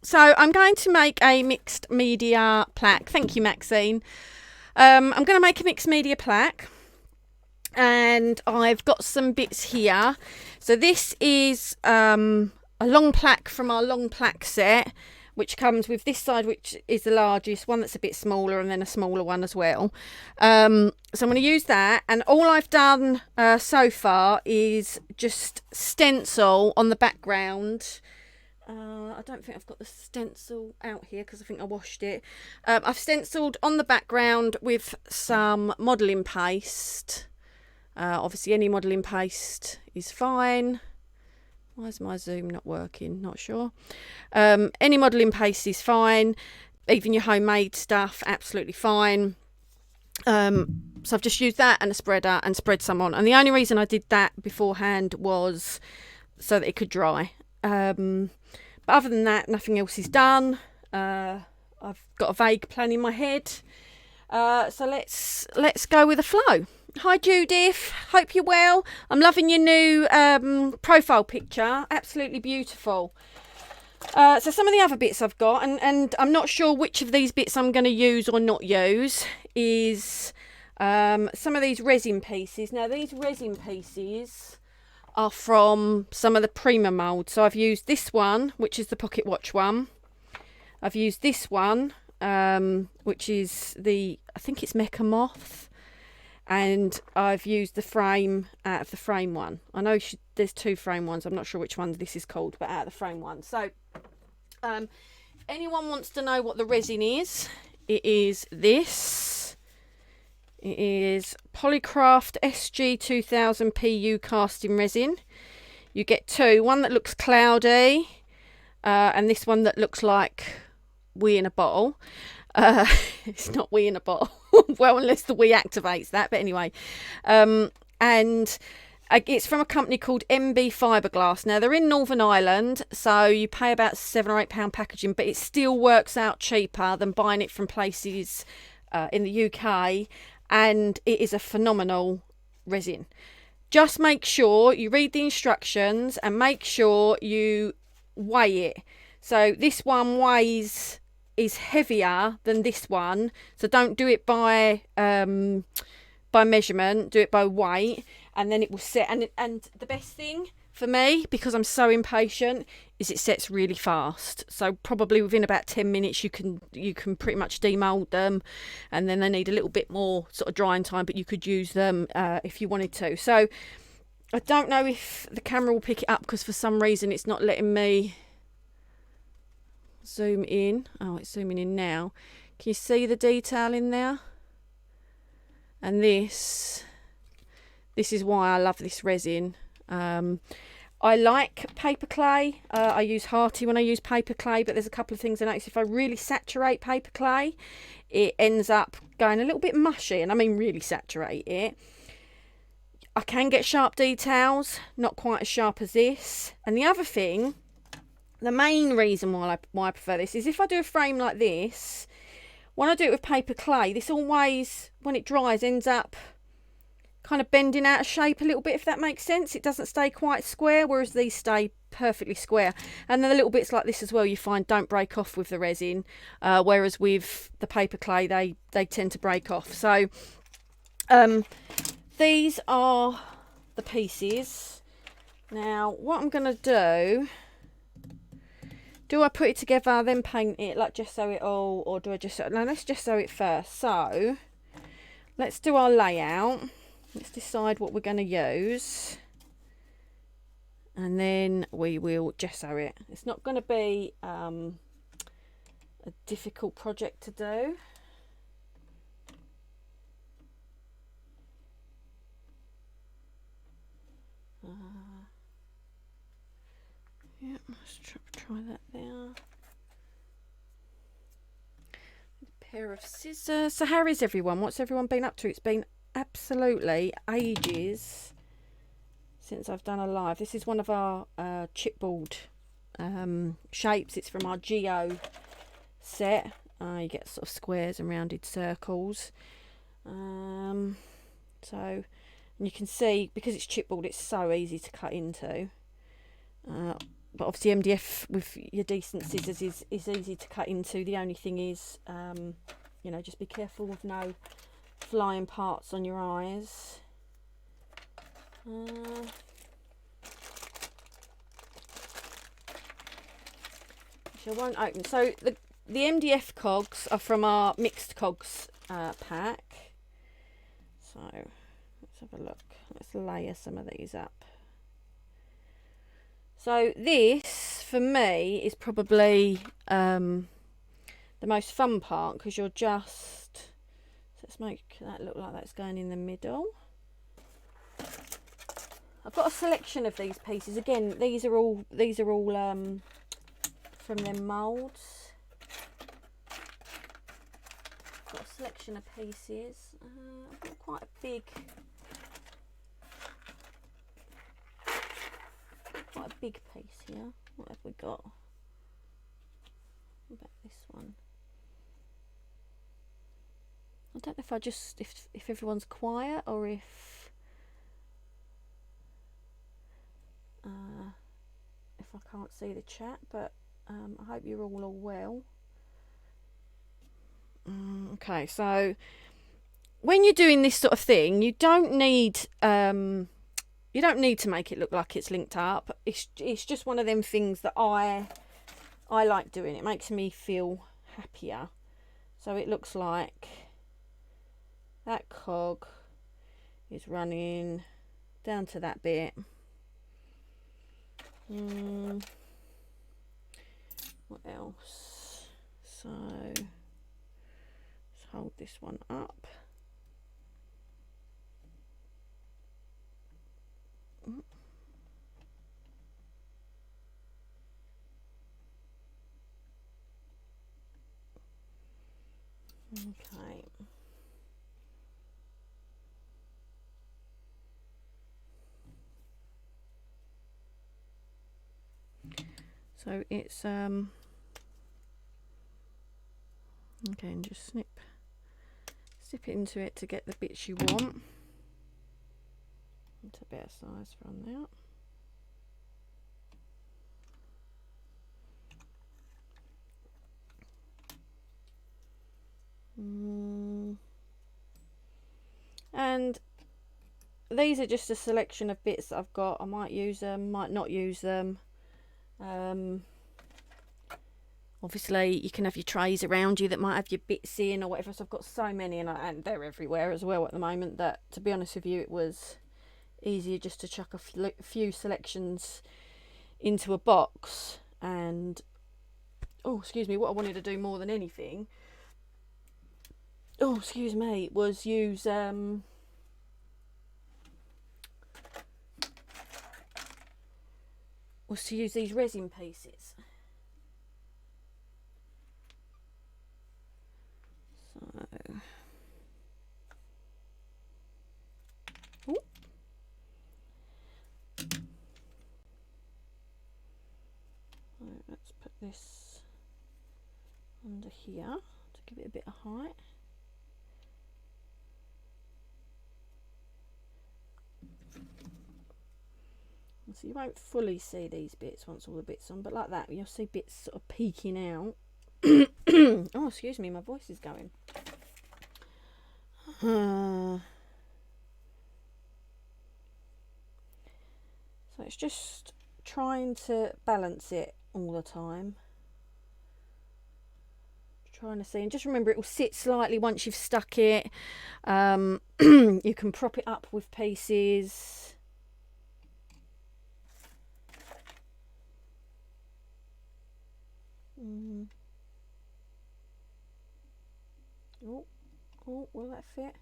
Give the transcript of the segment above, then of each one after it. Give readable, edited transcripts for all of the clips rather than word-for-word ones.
So I'm going to make a mixed media plaque. Thank you, Maxine. I'm going to make a mixed media plaque. And I've got some bits here. So this is a long plaque from our long plaque set, which comes with this side, which is the largest one, that's a bit smaller, and then a smaller one as well. So I'm going to use that, and all I've done so far is just stencil on the background. I don't think I've got the stencil out here because I think I washed it. I've stenciled on the background with some modelling paste. Obviously any modelling paste is fine. Why is my zoom not working? Not sure. Any modelling paste is fine. Even your homemade stuff, absolutely fine. So I've just used that and a spreader and spread some on. And the only reason I did that beforehand was so that it could dry. But other than that, nothing else is done. I've got a vague plan in my head. So let's go with the flow. Hi Judith, hope you're well. I'm loving your new profile picture, absolutely beautiful. So some of the other bits I've got, and I'm not sure which of these bits I'm going to use or not use, is some of these resin pieces. Now these resin pieces are from some of the Finnabair Moulds. So I've used this one, which is the pocket watch one. I've used this one, which is I think it's Moth. And I've used the frame out of the frame one. I know there's two frame ones. I'm not sure which one this is called, but out of the frame one. So anyone wants to know what the resin is, it is this. It is Polycraft SG 2000 PU casting resin. You get two. One that looks cloudy and this one that looks like wee in a bottle. It's not wee in a bottle. Well, unless the wee activates that, but anyway. And it's from a company called MB Fiberglass. Now they're in Northern Ireland, so you pay about £7 or £8 packaging, but it still works out cheaper than buying it from places in the UK, and it is a phenomenal resin. Just make sure you read the instructions and make sure you weigh it. So this one is heavier than this one, so don't do it by measurement, do it by weight, and then it will set. And the best thing for me, because I'm so impatient, is it sets really fast. So probably within about 10 minutes you can pretty much demold them, and then they need a little bit more sort of drying time, but you could use them if you wanted to. So I don't know if the camera will pick it up, because for some reason it's not letting me zoom in. Oh, it's zooming in now. Can you see the detail in there? And this is why I love this resin. I like paper clay. I use Hearty when I use paper clay, but there's a couple of things I notice. If I really saturate paper clay, it ends up going a little bit mushy, and I mean really saturate it. I can get sharp details, not quite as sharp as this. And the other thing, the main reason why I prefer this is if I do a frame like this, when I do it with paper clay, this always, when it dries, ends up kind of bending out of shape a little bit, if that makes sense. It doesn't stay quite square, whereas these stay perfectly square. And then the little bits like this as well, you find don't break off with the resin, whereas with the paper clay they tend to break off. So these are the pieces. Now what I'm going to do I put it together, then paint it, like gesso it all, or do I gesso it? No, let's gesso it first. So let's do our layout. Let's decide what we're going to use, and then we will gesso it. It's not going to be a difficult project to do. Yeah, let's try that there. A pair of scissors. So how is everyone? What's everyone been up to? It's been absolutely ages since I've done a live. This is one of our chipboard shapes. It's from our Geo set. You get sort of squares and rounded circles. So and you can see, because it's chipboard, it's so easy to cut into. but obviously MDF with your decent scissors is easy to cut into. The only thing is, you know, just be careful of no flying parts on your eyes. Which I won't open. So the MDF cogs are from our mixed cogs pack. So let's have a look. Let's layer some of these up. So this, for me, is probably the most fun part, because you're just... Let's make that look like that's going in the middle. I've got a selection of these pieces. Again, these are all from them moulds. Got a selection of pieces. I've got quite a big piece here. What have we got? What about this one? I don't know if I just if everyone's quiet or if I can't see the chat, but I hope you're all well. Okay, so when you're doing this sort of thing, you don't need to make it look like it's linked up. It's just one of them things that I like doing. It makes me feel happier. So it looks like that cog is running down to that bit. What else? So let's hold this one up. Okay. So it's okay, and just snip it into it to get the bits you want. It's a better size from that. And these are just a selection of bits that I've got. I might use them, might not use them. Obviously you can have your trays around you that might have your bits in or whatever, so I've got so many, and they're everywhere as well at the moment, that to be honest with you, it was easier just to chuck a few selections into a box. And oh, excuse me, what I wanted to do more than anything, oh excuse me, was use these resin pieces. So let's put this under here to give it a bit of height. So you won't fully see these bits once all the bits on, but like that you'll see bits sort of peeking out. Oh, excuse me, my voice is going. So it's just trying to balance it all the time. Trying to see, and just remember it will sit slightly once you've stuck it. You can prop it up with pieces. Oh, will that fit?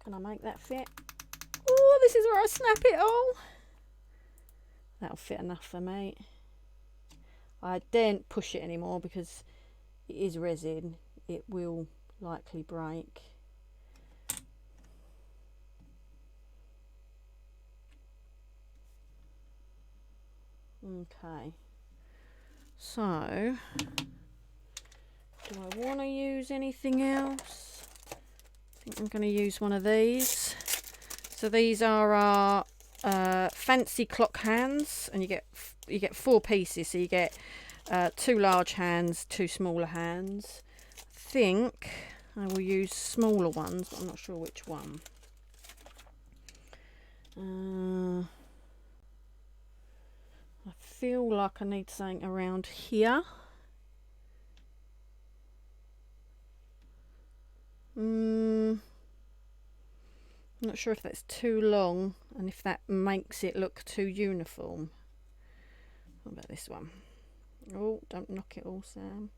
Can I make that fit? Oh, this is where I snap it all. That'll fit enough for me. I daren't push it anymore because it is resin. It will likely break. Okay. So, do I want to use anything else? I think I'm going to use one of these. So these are our fancy clock hands, and you get 4 pieces, so you get 2 large hands, 2 smaller hands. I think I will use smaller ones, but I'm not sure which one. I feel like I need something around here. I'm not sure if that's too long and if that makes it look too uniform. What about this one? Oh, don't knock it all, Sam.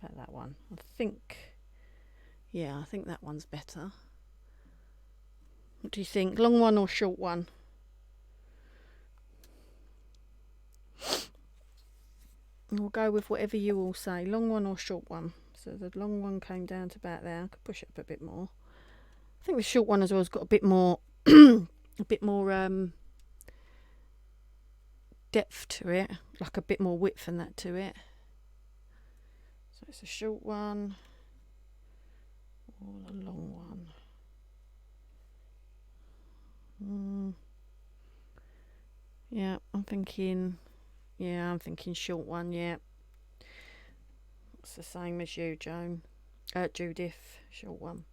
About that one. I think that one's better. What do you think? Long one or short one? We'll go with whatever you all say. Long one or short one? So the long one came down to about there. I could push it up a bit more. I think the short one as well has got a bit more, depth to it, like a bit more width and that to it. So it's a short one or a long one. Yeah, I'm thinking short one. Yeah, it's the same as you, Judith. Short one.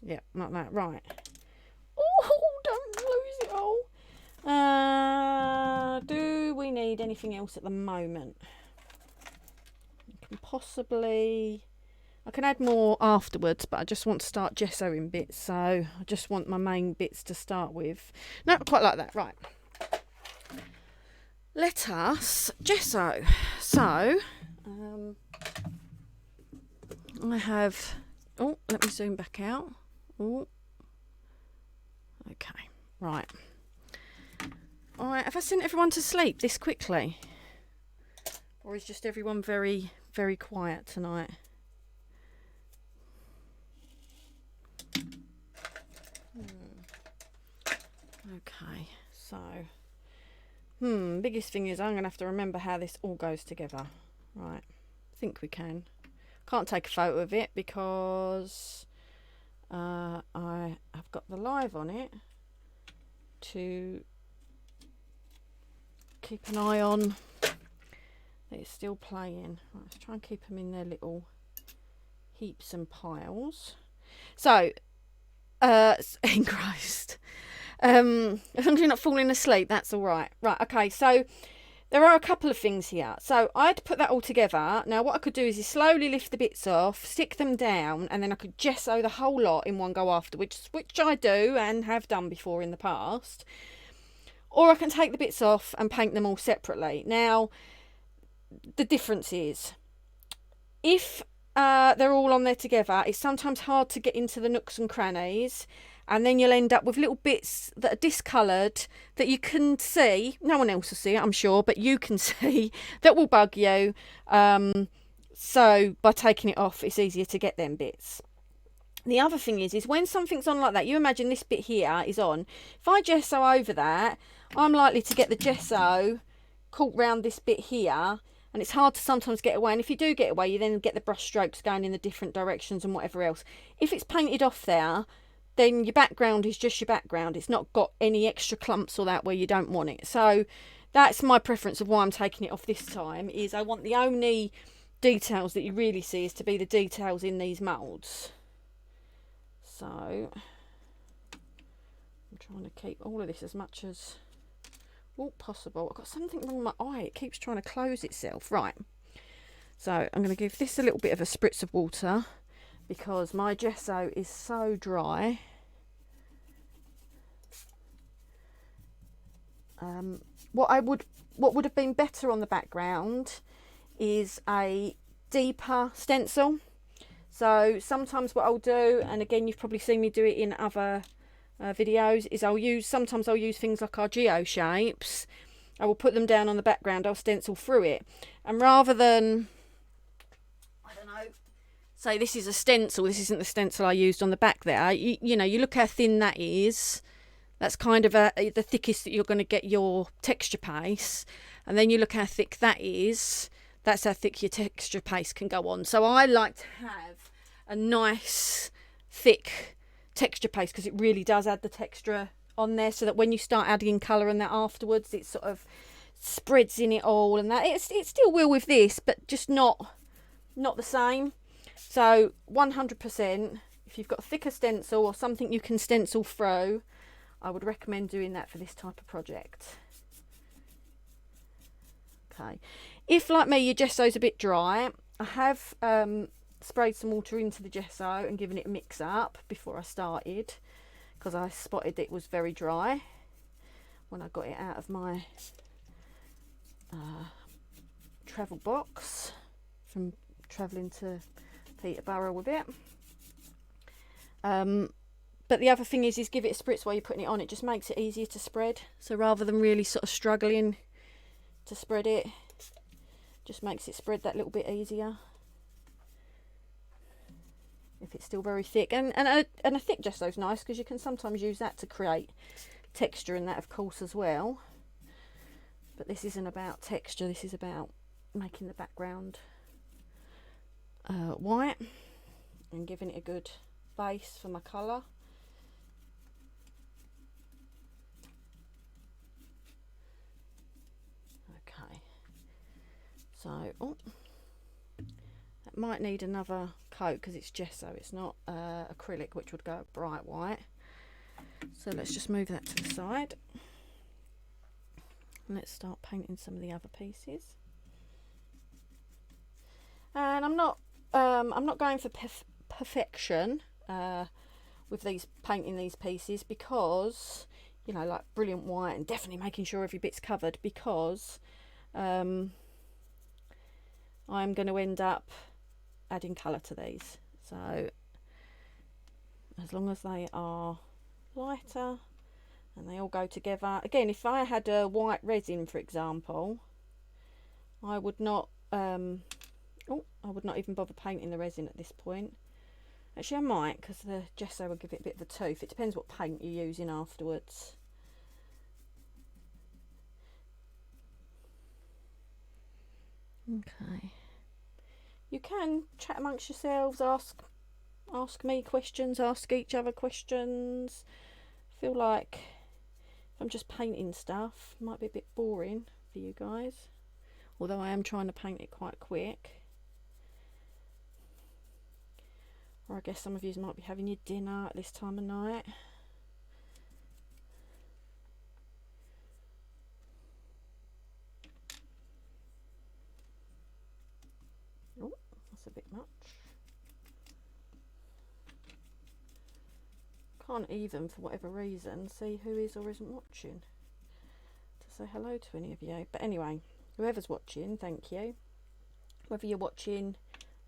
Yeah, like that. Right. Oh, don't lose it all. Do we need anything else at the moment? I can add more afterwards, but I just want to start gessoing bits, so I just want my main bits to start with. Not quite like that. Right. Let us gesso. So, I have, let me zoom back out. Okay, right. Alright, have I sent everyone to sleep this quickly? Or is just everyone very, very quiet tonight? Okay, so, biggest thing is I'm going to have to remember how this all goes together. Right, I think we can. Can't take a photo of it because I have got the live on it to keep an eye on that it's still playing. Right, let's try and keep them in their little heaps and piles. So, engrossed. As long as you're not falling asleep, that's all right. Right, okay, so there are a couple of things here. So I had to put that all together. Now what I could do is slowly lift the bits off, stick them down, and then I could gesso the whole lot in one go after, which I do and have done before in the past. Or I can take the bits off and paint them all separately. Now, the difference is, if they're all on there together, it's sometimes hard to get into the nooks and crannies, and then you'll end up with little bits that are discoloured that you can see. No one else will see it, I'm sure, but you can see, that will bug you. So by taking it off, it's easier to get them bits. The other thing is when something's on like that, you imagine this bit here is on. If I gesso over that, I'm likely to get the gesso caught round this bit here, and it's hard to sometimes get away. And if you do get away, you then get the brush strokes going in the different directions and whatever else. If it's painted off there, then your background is just your background. It's not got any extra clumps or that where you don't want it. So that's my preference of why I'm taking it off this time, is I want the only details that you really see is to be the details in these moulds. So I'm trying to keep all of this as much as possible. I've got something wrong with my eye. It keeps trying to close itself. Right. So I'm going to give this a little bit of a spritz of water, because my gesso is so dry. What would have been better on the background is a deeper stencil. So sometimes what I'll do, and again you've probably seen me do it in other videos, is sometimes I'll use things like our geo shapes. I will put them down on the background, I'll stencil through it, and rather than, I don't know, say this is a stencil, this isn't the stencil I used on the back there, you know, you look how thin that is. That's kind of the thickest that you're going to get your texture paste, and then you look how thick that is. That's how thick your texture paste can go on. So I like to have a nice thick texture paste, because it really does add the texture on there, so that when you start adding colour and that afterwards, it sort of spreads in it all, and that it still will with this, but just not the same. So 100%, if you've got a thicker stencil or something you can stencil through, I would recommend doing that for this type of project. Okay, if like me your gesso's a bit dry, I have sprayed some water into the gesso and given it a mix up before I started, because I spotted it was very dry when I got it out of my travel box from travelling to Peterborough with it. But the other thing is give it a spritz while you're putting it on. It just makes it easier to spread. So rather than really sort of struggling to spread it, just makes it spread that little bit easier if it's still very thick. And a thick gesso's nice, because you can sometimes use that to create texture, and that of course as well. But this isn't about texture, this is about making the background white and giving it a good base for my colour. Okay, so that might need another coat because it's gesso, it's not acrylic, which would go bright white. So let's just move that to the side. Let's start painting some of the other pieces. And I'm not going for perfection with these painting these pieces, because you know, like brilliant white, and definitely making sure every bit's covered, because I'm going to end up adding colour to these. So as long as they are lighter and they all go together. Again, if I had a white resin, for example, I would not I would not even bother painting the resin at this point. Actually I might, because the gesso will give it a bit of a tooth. It depends what paint you're using afterwards. Okay, you can chat amongst yourselves, ask me questions, ask each other questions. I feel like if I'm just painting stuff, it might be a bit boring for you guys, although I am trying to paint it quite quick. Or I guess some of you might be having your dinner at this time of night. Oh, that's a bit much. Can't even, for whatever reason, see who is or isn't watching to say hello to any of you. But anyway, whoever's watching, thank you. Whether you're watching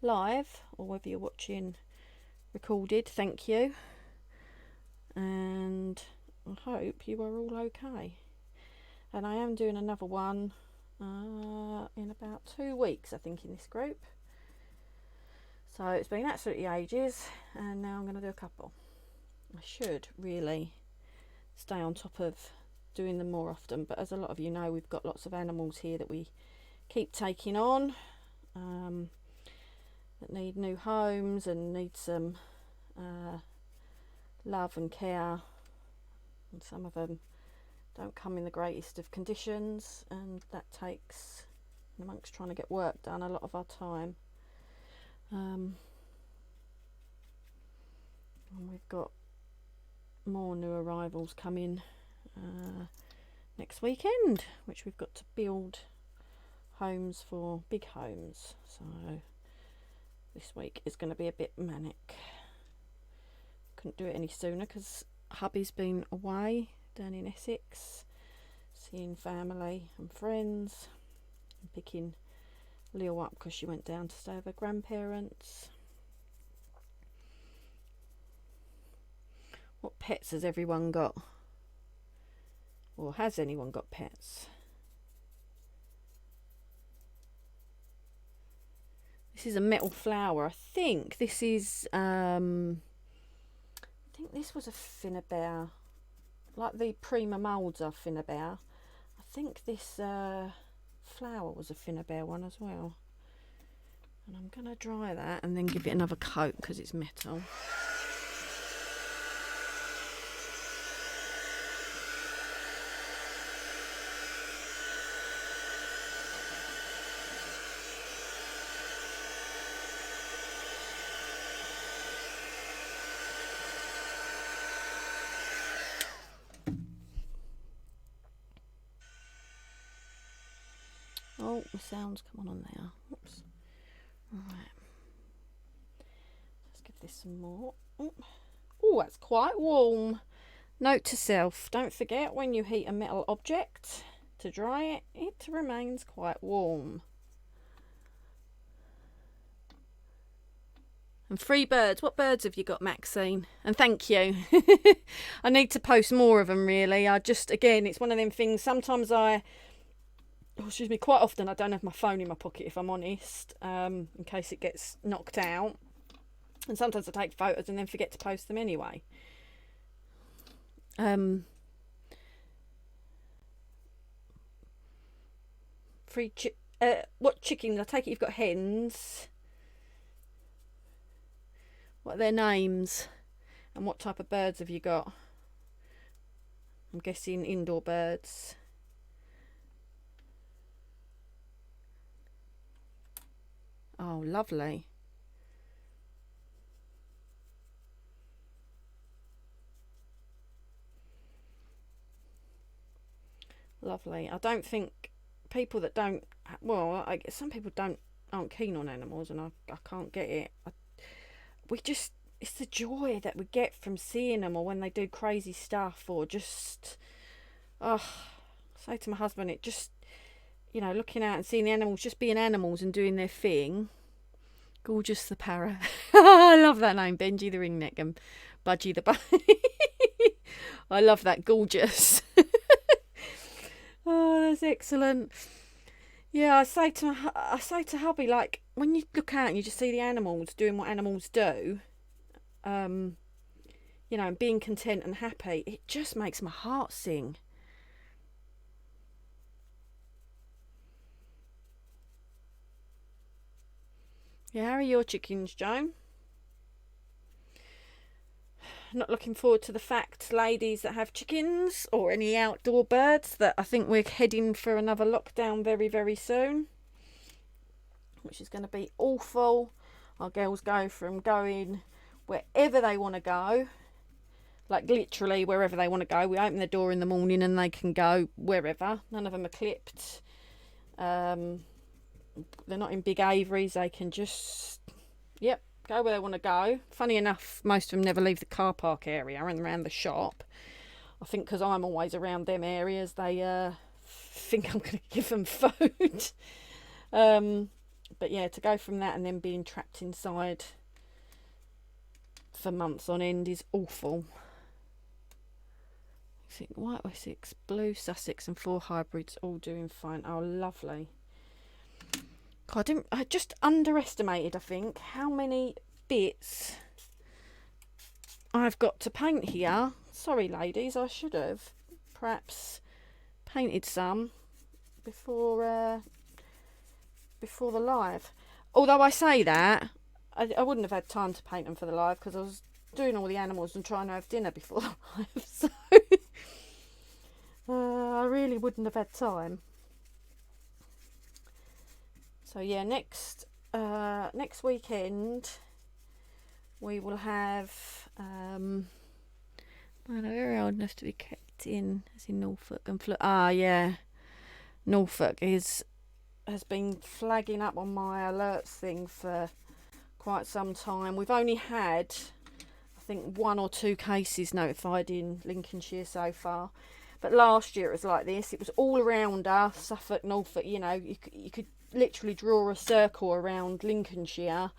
live or whether you're watching recorded, thank you. And I hope you are all okay. And I am doing another one in about 2 weeks, I think, in this group. So it's been absolutely ages, and now I'm going to do a couple. I should really stay on top of doing them more often, but as a lot of you know, we've got lots of animals here that we keep taking on, that need new homes and need some love and care, and some of them don't come in the greatest of conditions, and that takes, amongst trying to get work done, a lot of our time. And we've got more new arrivals coming next weekend, which we've got to build homes for, big homes. So this week is going to be a bit manic. Couldn't do it any sooner because hubby's been away down in Essex, seeing family and friends, and picking Leo up because she went down to stay with her grandparents. What pets has everyone got? Or has anyone got pets? This is a metal flower. I think this is I think this was a Finnabair, like the Prima Moulds are Finnabair. I think this flower was a Finnabair one as well. And I'm going to dry that and then give it another coat because it's metal. the sounds come on there. Oops. Right. Let's give this some more. Oh, that's quite warm. Note to self, don't forget when you heat a metal object to dry it, it remains quite warm. And 3 birds. What birds have you got, Maxine? And thank you. I need to post more of them, really. Again, it's one of them things. Sometimes quite often I don't have my phone in my pocket, if I'm honest, in case it gets knocked out. And sometimes I take photos and then forget to post them anyway. What chickens? I take it you've got hens. What are their names? And what type of birds have you got? I'm guessing indoor birds. Oh, lovely. Lovely. I don't think people that don't, well, I guess some people aren't keen on animals, and I can't get it. It's the joy that we get from seeing them, or when they do crazy stuff, or just, I say to my husband, it just, looking out and seeing the animals just being animals and doing their thing. Gorgeous the parrot. I love that name, Benji the ringneck and Budgie the bunny. I love that. Gorgeous. Oh, that's excellent. Yeah, I say to hubby, like, when you look out and you just see the animals doing what animals do, and being content and happy, it just makes my heart sing. Yeah, how are your chickens, Joan? Not looking forward to the fact, ladies that have chickens or any outdoor birds, that I think we're heading for another lockdown very, very soon, which is going to be awful. Our girls go from going wherever they want to go, like literally wherever they want to go. We open the door in the morning and they can go wherever. None of them are clipped. They're not in big aviaries. They can just, go where they want to go. Funny enough, most of them never leave the car park area and around the shop. I think because I'm always around them areas, they think I'm going to give them food. But yeah, to go from that and then being trapped inside for months on end is awful. White Wessex, Blue Sussex and 4 hybrids all doing fine. Oh, lovely. God, I just underestimated, I think, how many bits I've got to paint here. Sorry, ladies, I should have perhaps painted some before the live. Although I say that, I wouldn't have had time to paint them for the live because I was doing all the animals and trying to have dinner before the live. So I really wouldn't have had time. So yeah, next weekend we will have very old enough to be kept in, as in Norfolk and Norfolk has been flagging up on my alerts thing for quite some time. We've only had, I think, 1 or 2 cases notified in Lincolnshire so far. But last year it was like this. It was all around us, Suffolk, Norfolk. You could literally draw a circle around Lincolnshire,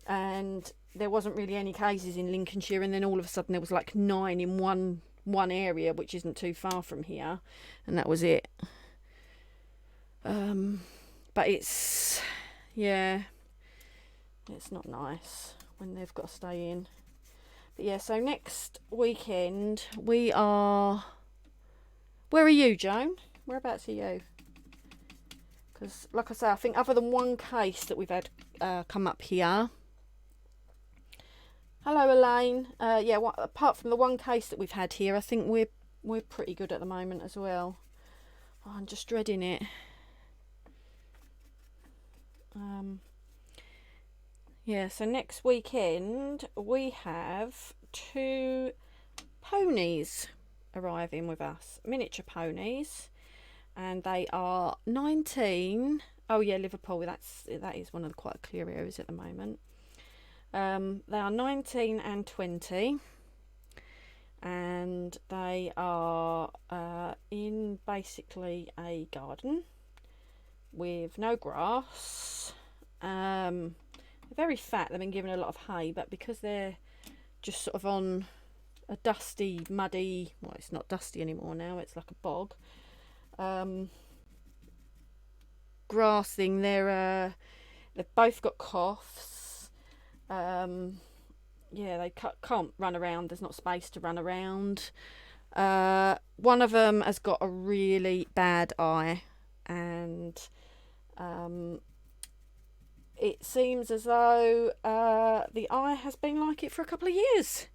and there wasn't really any cases in Lincolnshire, and then all of a sudden there was like 9 in one area, which isn't too far from here, and that was it. But it's not nice when they've got to stay in. But yeah, so next weekend we are, where are you, Joan? Whereabouts are you? Because, like I say, I think other than one case that we've had come up here. Hello, Elaine. Apart from the one case that we've had here, I think we're pretty good at the moment as well. Oh, I'm just dreading it. So next weekend we have 2 ponies arriving with us, miniature ponies. And they are 19 Oh yeah, Liverpool. That is one of the quite clear areas at the moment. They are 19 and 20, and they are in basically a garden with no grass. They're very fat. They've been given a lot of hay, but because they're just sort of on a dusty, muddy, well, it's not dusty anymore now, it's like a bog, grass thing, they've both got coughs. Yeah, they can't run around, there's not space to run around. One of them has got a really bad eye, and it seems as though the eye has been like it for a couple of years,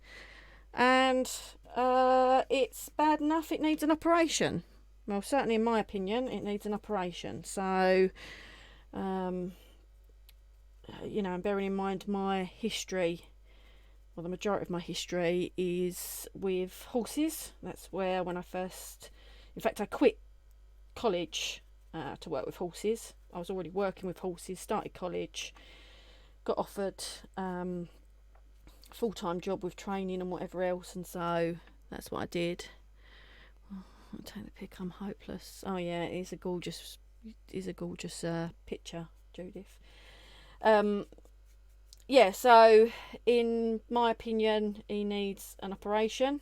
and it's bad enough it needs an operation. Well, certainly in my opinion, it needs an operation. So, you know, and bearing in mind my history, well, the majority of my history is with horses. That's where, when I first, in fact, I quit college to work with horses. I was already working with horses, started college, got offered full-time job with training and whatever else, and so that's what I did. I'll take the pic, I'm hopeless. Oh yeah, it is a gorgeous picture, Judith. Yeah, so in my opinion, he needs an operation.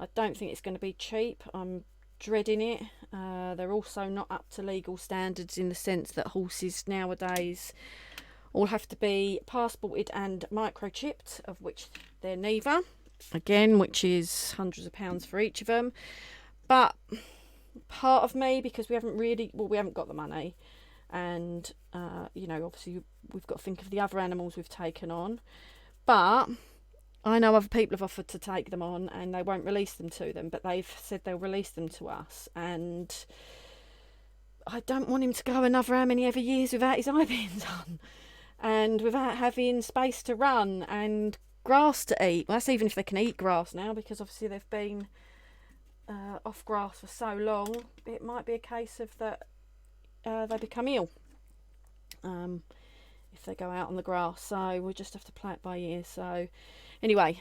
I don't think it's going to be cheap. I'm dreading it. They're also not up to legal standards, in the sense that horses nowadays all have to be passported and microchipped, of which they're neither. Again, which is hundreds of pounds for each of them. But part of me, because we haven't got the money, and you know, obviously we've got to think of the other animals we've taken on, but I know other people have offered to take them on and they won't release them to them, but they've said they'll release them to us, and I don't want him to go another how many ever years without his eye being done, and without having space to run and grass to eat. Well, that's even if they can eat grass now, because obviously they've been off grass for so long. It might be a case of that they become ill if they go out on the grass, so we'll just have to play it by ear. So anyway,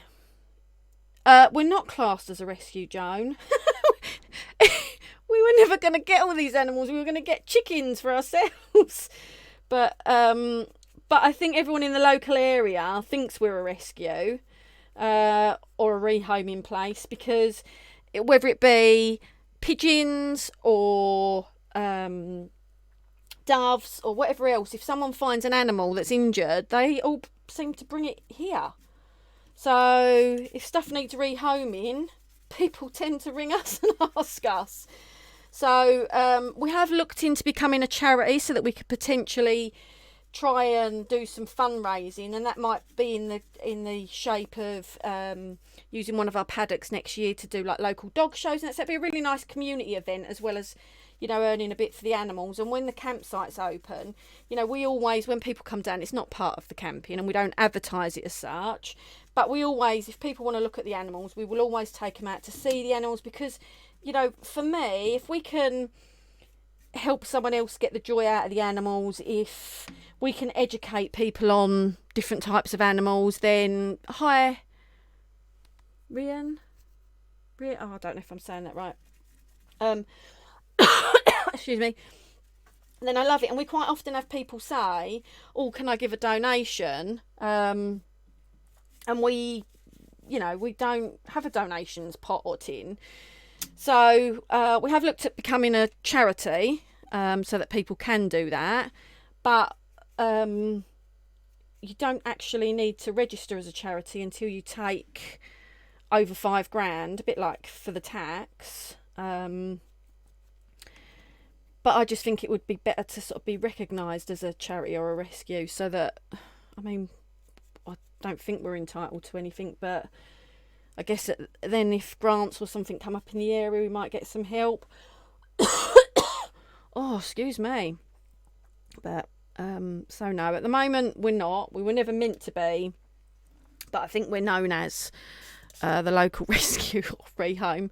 we're not classed as a rescue, Joan. We were never going to get all these animals. We were going to get chickens for ourselves, but I think everyone in the local area thinks we're a rescue or a rehoming place, because whether it be pigeons or doves or whatever else, if someone finds an animal that's injured, they all seem to bring it here. So if stuff needs rehoming, people tend to ring us and ask us. So we have looked into becoming a charity so that we could potentially try and do some fundraising, and that might be in the shape of using one of our paddocks next year to do like local dog shows, and that'd be a really nice community event, as well as, you know, earning a bit for the animals. And when the campsite's open, you know, we always, when people come down, it's not part of the camping and we don't advertise it as such, but we always, if people want to look at the animals, we will always take them out to see the animals, because, you know, for me, if we can help someone else get the joy out of the animals, if we can educate people on different types of animals, then Rian, oh, I don't know if I'm saying that right, excuse me, then I love it. And we quite often have people say, oh, can I give a donation? And we, you know, we don't have a donations pot or tin. So we have looked at becoming a charity, so that people can do that. But you don't actually need to register as a charity until you take over £5,000, a bit like for the tax. But I just think it would be better to sort of be recognised as a charity or a rescue, so that, I mean, I don't think we're entitled to anything, but I guess then if grants or something come up in the area, we might get some help. Oh, excuse me. But so no, at the moment we're not. We were never meant to be, but I think we're known as the local rescue or rehome.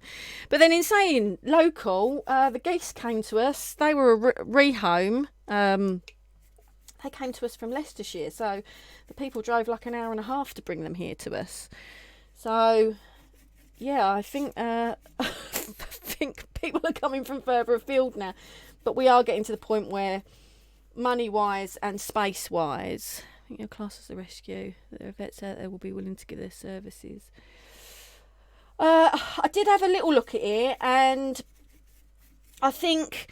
But then in saying local, the geese came to us. They were a rehome. They came to us from Leicestershire, so the people drove like an hour and a half to bring them here to us. So yeah, I think I think people are coming from further afield now, but we are getting to the point where money wise and space wise, I think your class as a rescue, there are vets out there will be willing to give their services. I did have a little look at it, and I think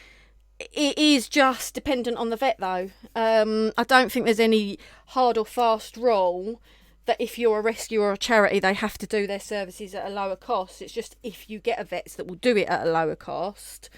it is just dependent on the vet though. I don't think there's any hard or fast rule that if you're a rescue or a charity, they have to do their services at a lower cost. It's just if you get a vets that will do it at a lower cost.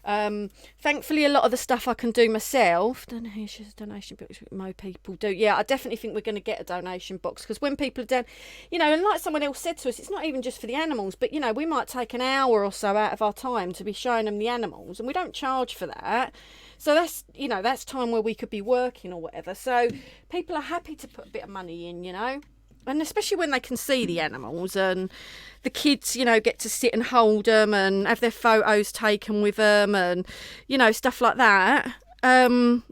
Thankfully, a lot of the stuff I can do myself. Don't know who she's a donation box. Most people do. Yeah, I definitely think we're going to get a donation box, because when people are down, you know, and like someone else said to us, it's not even just for the animals, but you know, we might take an hour or so out of our time to be showing them the animals, and we don't charge for that. So that's, you know, that's time where we could be working or whatever. So people are happy to put a bit of money in, you know. And especially when they can see the animals, and the kids, you know, get to sit and hold them and have their photos taken with them, and, you know, stuff like that. You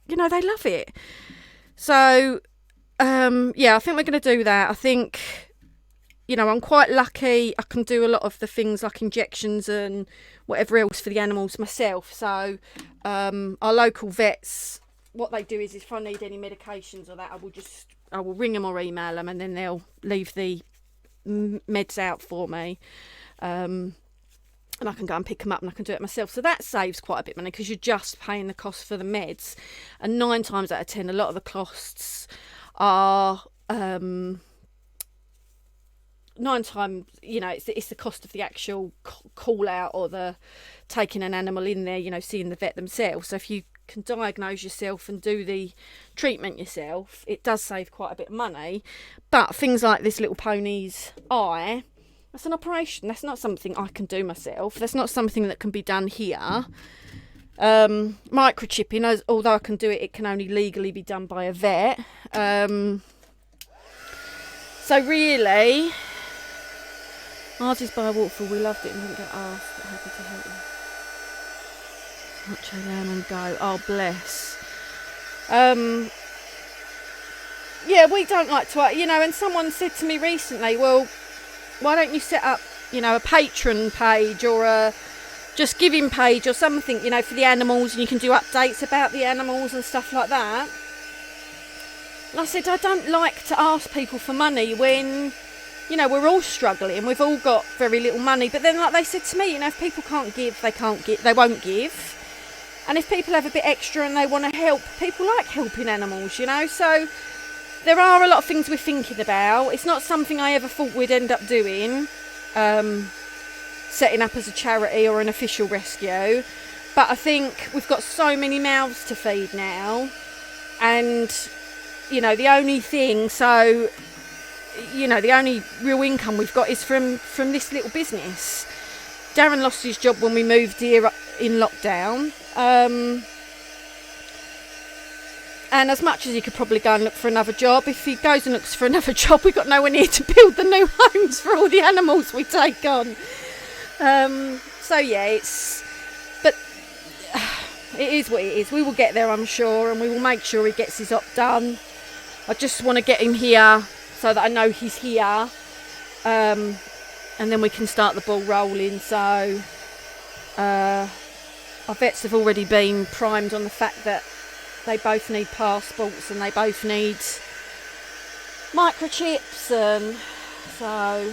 know, they love it. So, yeah, I think we're going to do that. I think, you know, I'm quite lucky. I can do a lot of the things like injections and whatever else for the animals myself. So, our local vets, what they do is if I need any medications or that, I will ring them or email them, and then they'll leave the meds out for me. And I can go and pick them up, and I can do it myself. So that saves quite a bit of money, because you're just paying the cost for the meds. And 9 times out of 10, a lot of the costs are 9 times, you know, it's the cost of the actual call out or the taking an animal in there, you know, seeing the vet themselves. So if you can diagnose yourself and do the treatment yourself, it does save quite a bit of money. But things like this little pony's eye, that's an operation. That's not something I can do myself. That's not something that can be done here. Microchipping, although I can do it, it can only legally be done by a vet. So really, ours is by a waterfall. We loved it and didn't get asked, but happy to help you. Macho lamb and go. Oh, bless. Yeah, we don't like to, you know, and someone said to me recently, well, why don't you set up, you know, a patron page or a just giving page or something, you know, for the animals, and you can do updates about the animals and stuff like that. And I said, I don't like to ask people for money when, you know, we're all struggling. We've all got very little money. But then, like they said to me, you know, if people can't give, they won't give. And if people have a bit extra and they want to help, people like helping animals, you know. So there are a lot of things we're thinking about. It's not something I ever thought we'd end up doing, setting up as a charity or an official rescue. But I think we've got so many mouths to feed now. And, you know, the only thing, so, you know, the only real income we've got is from this little business. Darren lost his job when we moved here in lockdown. And as much as he could probably go and look for another job, if he goes and looks for another job, we've got nowhere near to build the new homes for all the animals we take on. So yeah, it is what it is. We will get there, I'm sure, and we will make sure he gets his op done. I just want to get him here so that I know he's here, and then we can start the ball rolling. So our vets have already been primed on the fact that they both need passports and they both need microchips, and so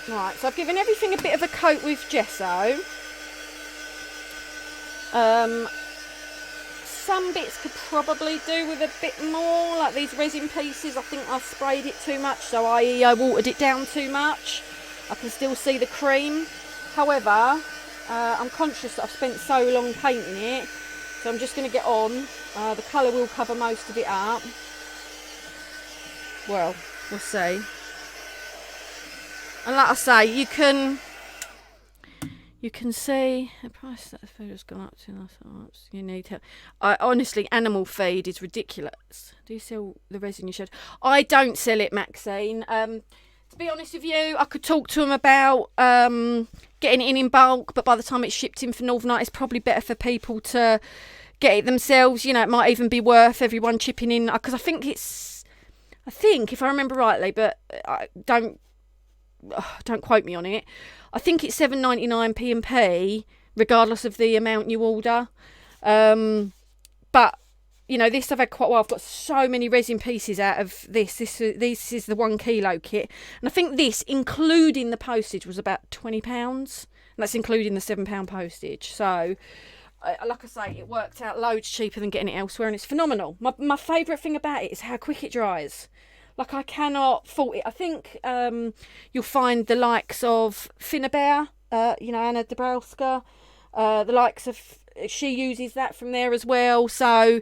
right, so I've given everything a bit of a coat with gesso. Some bits could probably do with a bit more, like these resin pieces. I think I sprayed it too much, so I watered it down too much. I can still see the cream. However, I'm conscious that I've spent so long painting it, so I'm just going to get on. The colour will cover most of it up. Well, we'll see. And like I say, you can you can see the price that the food has gone up to. You need help. Honestly, animal feed is ridiculous. Do you sell the resin you showed? I don't sell it, Maxine. To be honest with you, I could talk to them about getting it in bulk, but by the time it's shipped in for Northern Ireland, it's probably better for people to get it themselves. You know, it might even be worth everyone chipping in, because I think, if I remember rightly, but don't quote me on it, I think it's 7.99 P&P regardless of the amount you order. But you know, this I've had quite a while. I've got so many resin pieces out of this. This is the 1 kilo kit, and I think this, including the postage, was about £20, and that's including the £7 postage. So, like I say, it worked out loads cheaper than getting it elsewhere, and it's phenomenal. My favourite thing about it is how quick it dries. Like, I cannot fault it. I think you'll find the likes of Finnabair, Anna Dabrowska, the likes of, she uses that from there as well. So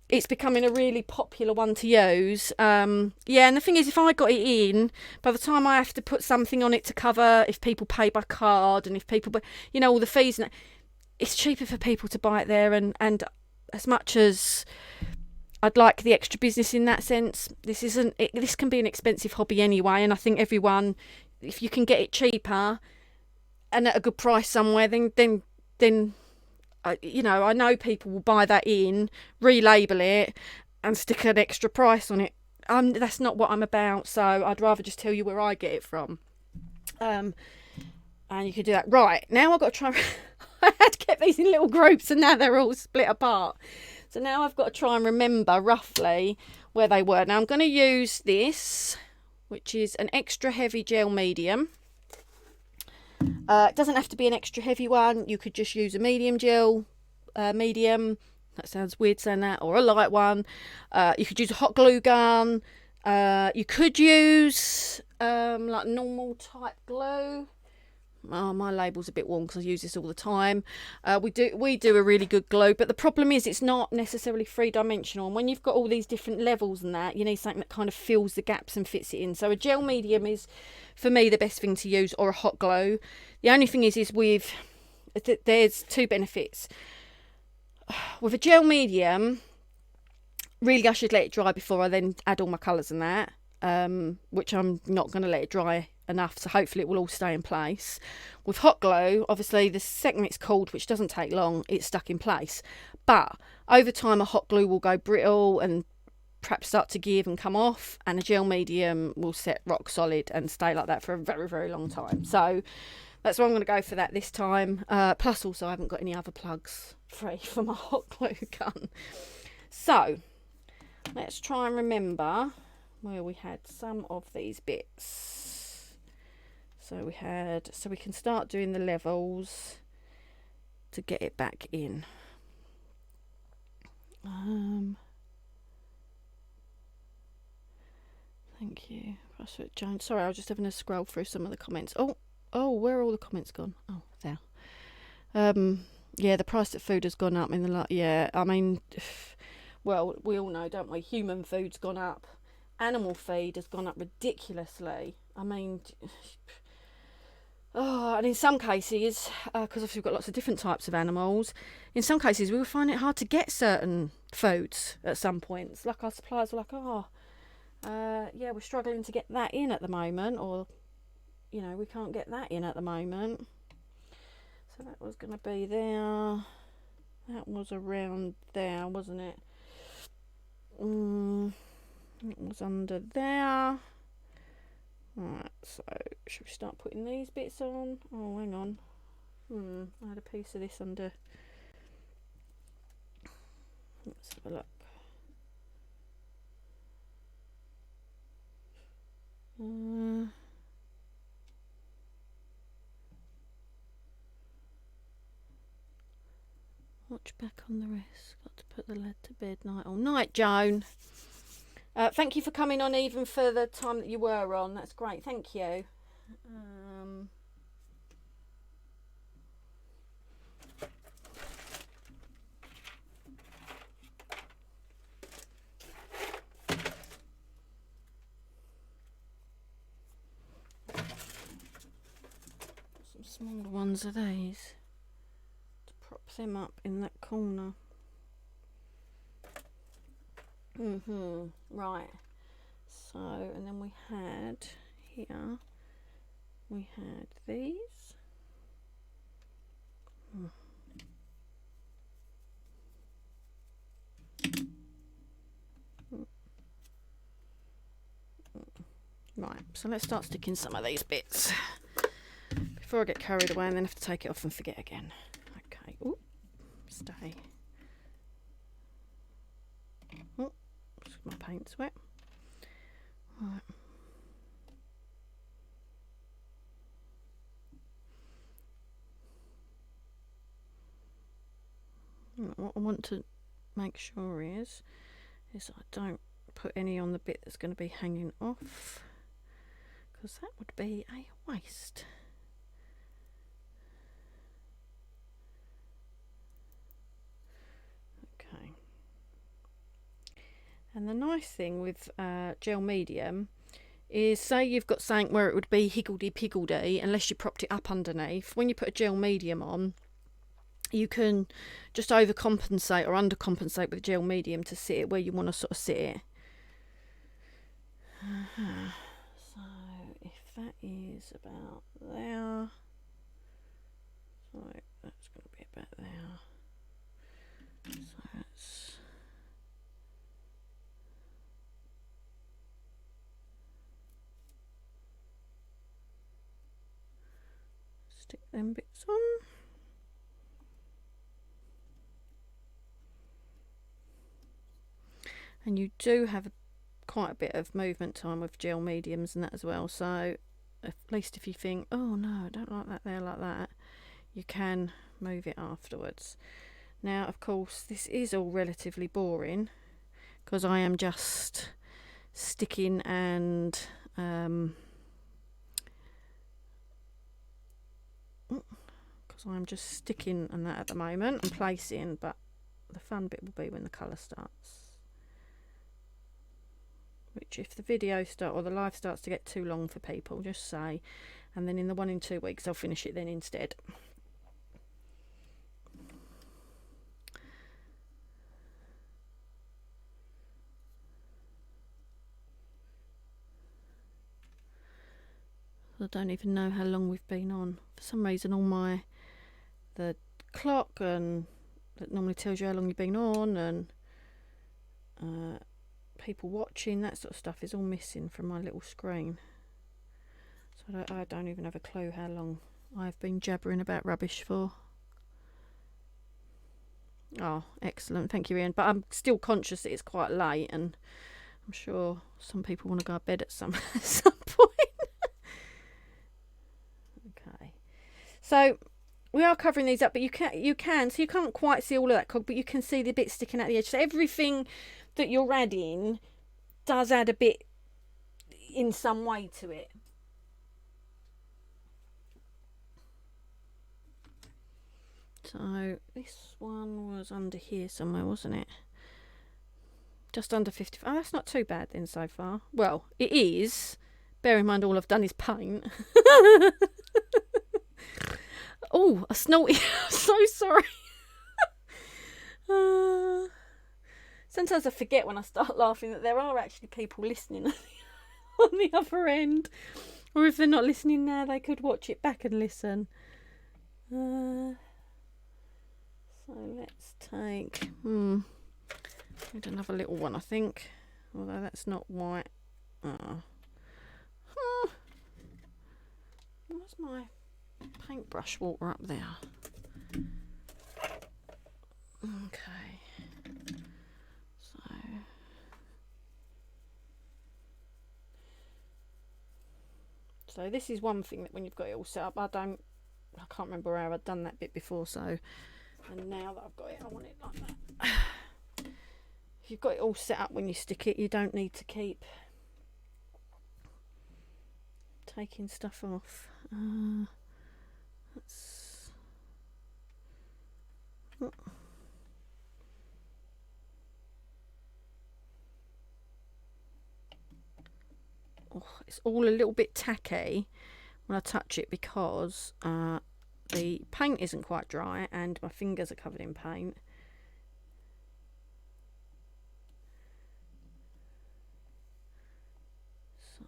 it's becoming a really popular one to use. And the thing is, if I got it in, by the time I have to put something on it to cover, if people pay by card and if people, all the fees, and it's cheaper for people to buy it there. And as much as I'd like the extra business in that sense, this can be an expensive hobby anyway. And I think everyone, if you can get it cheaper and at a good price somewhere, then I know people will buy that in, relabel it, and stick an extra price on it. That's not what I'm about, so I'd rather just tell you where I get it from. And you can do that. Right, now I've got to try. I had kept these in little groups, and now they're all split apart. So now I've got to try and remember roughly where they were. Now I'm going to use this, which is an extra heavy gel medium. It doesn't have to be an extra heavy one. You could just use a medium gel, medium. That sounds weird saying that. Or a light one. You could use a hot glue gun. You could use like normal type glue. Oh, my label's a bit worn because I use this all the time. We do a really good glue, but the problem is it's not necessarily 3-dimensional. And when you've got all these different levels and that, you need something that kind of fills the gaps and fits it in. So a gel medium is, for me, the best thing to use, or a hot glue. The only thing is there's two benefits. With a gel medium, really I should let it dry before I then add all my colours and that, which I'm not going to let it dry enough, so hopefully it will all stay in place. With hot glue, obviously the second it's cooled, which doesn't take long, it's stuck in place, but over time a hot glue will go brittle and perhaps start to give and come off, and a gel medium will set rock solid and stay like that for a very, very long time. So that's why I'm going to go for that this time. Plus also I haven't got any other plugs free for my hot glue gun. So let's try and remember where we had some of these bits. So we can start doing the levels to get it back in. Thank you, Russell Jones. Sorry, I was just having to scroll through some of the comments. Oh, where are all the comments gone? Oh, there. Yeah, the price of food has gone up in the yeah, I mean, well, we all know, don't we? Human food's gone up. Animal feed has gone up ridiculously. I mean, and in some cases, because obviously we've got lots of different types of animals, in some cases we will find it hard to get certain foods at some points. Like our suppliers are like, yeah, we're struggling to get that in at the moment, or, we can't get that in at the moment. So that was going to be there. That was around there, wasn't it? It was under there. Right, so should we start putting these bits on? Oh, hang on. I had a piece of this under. Let's have a look. Watch back on the wrist. Got to put the lad to bed. Night all night, Joan. Thank you for coming on even for the time that you were on. That's great. Thank you. Some smaller ones are these to prop them up in that corner. Right. So, and then we had here, we had these. Right, so let's start sticking some of these bits before I get carried away and then have to take it off and forget again. Okay, ooh, stay. Oh, my paint's wet. Right. What I want to make sure is I don't put any on the bit that's going to be hanging off, because that would be a waste. Okay. And the nice thing with gel medium is, say you've got something where it would be higgledy-piggledy unless you propped it up underneath. When you put a gel medium on, you can just overcompensate or undercompensate with gel medium to sit it where you want to sort of sit it. So if that is about there, so that's going to be about there. So that's stick them bits on. And you do have quite a bit of movement time with gel mediums and that as well, so at least if you think, oh no, I don't like that there like that, you can move it afterwards. Now of course this is all relatively boring because I am just sticking and because I'm just sticking and that at the moment and placing, but the fun bit will be when the colour starts. Which if the video or the live starts to get too long for people, just say, and then in the 1 in 2 weeks I'll finish it then instead. I don't even know how long we've been on. For some reason all the clock and that normally tells you how long you've been on, and people watching, that sort of stuff is all missing from my little screen. So I don't even have a clue how long I've been jabbering about rubbish for. Oh, excellent, thank you, Ian. But I'm still conscious that it's quite late, and I'm sure some people want to go to bed at some point. Okay, so we are covering these up, but you can, so you can't quite see all of that cog, but you can see the bit sticking out the edge. So everything that you're adding does add a bit in some way to it. So this one was under here somewhere, wasn't it? Just under 50. Oh, that's not too bad then so far. Well, it is. Bear in mind all I've done is paint. Oh, I snorted. I'm so sorry. Sometimes I forget when I start laughing that there are actually people listening on the other end. Or if they're not listening now, they could watch it back and listen. So let's take... need another little one, I think. Although that's not white. Where's my paintbrush water up there? Okay. So this is one thing that when you've got it all set up, I can't remember how I'd done that bit before, so, and now that I've got it, I want it like that. If you've got it all set up when you stick it, you don't need to keep taking stuff off. Oh, it's all a little bit tacky when I touch it, because the paint isn't quite dry and my fingers are covered in paint. So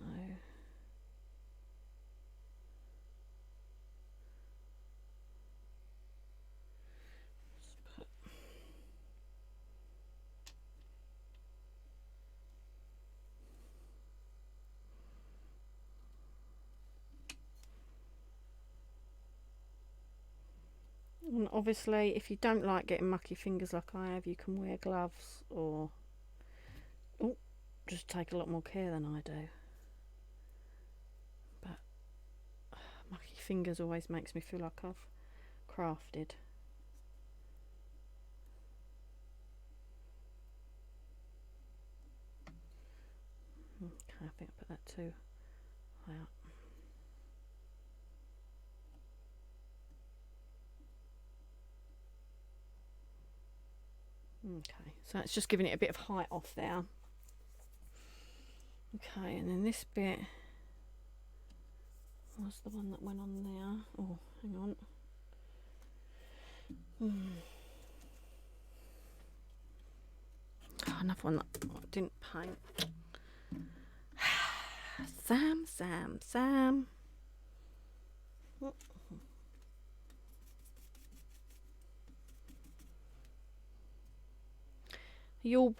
and obviously, if you don't like getting mucky fingers like I have, you can wear gloves or just take a lot more care than I do. But mucky fingers always makes me feel like I've crafted. Okay, I think I put that too high up. Okay, so it's just giving it a bit of height off there. Okay, and then this bit was the one that went on there. Oh, hang on. Oh, another one that I didn't paint. Sam.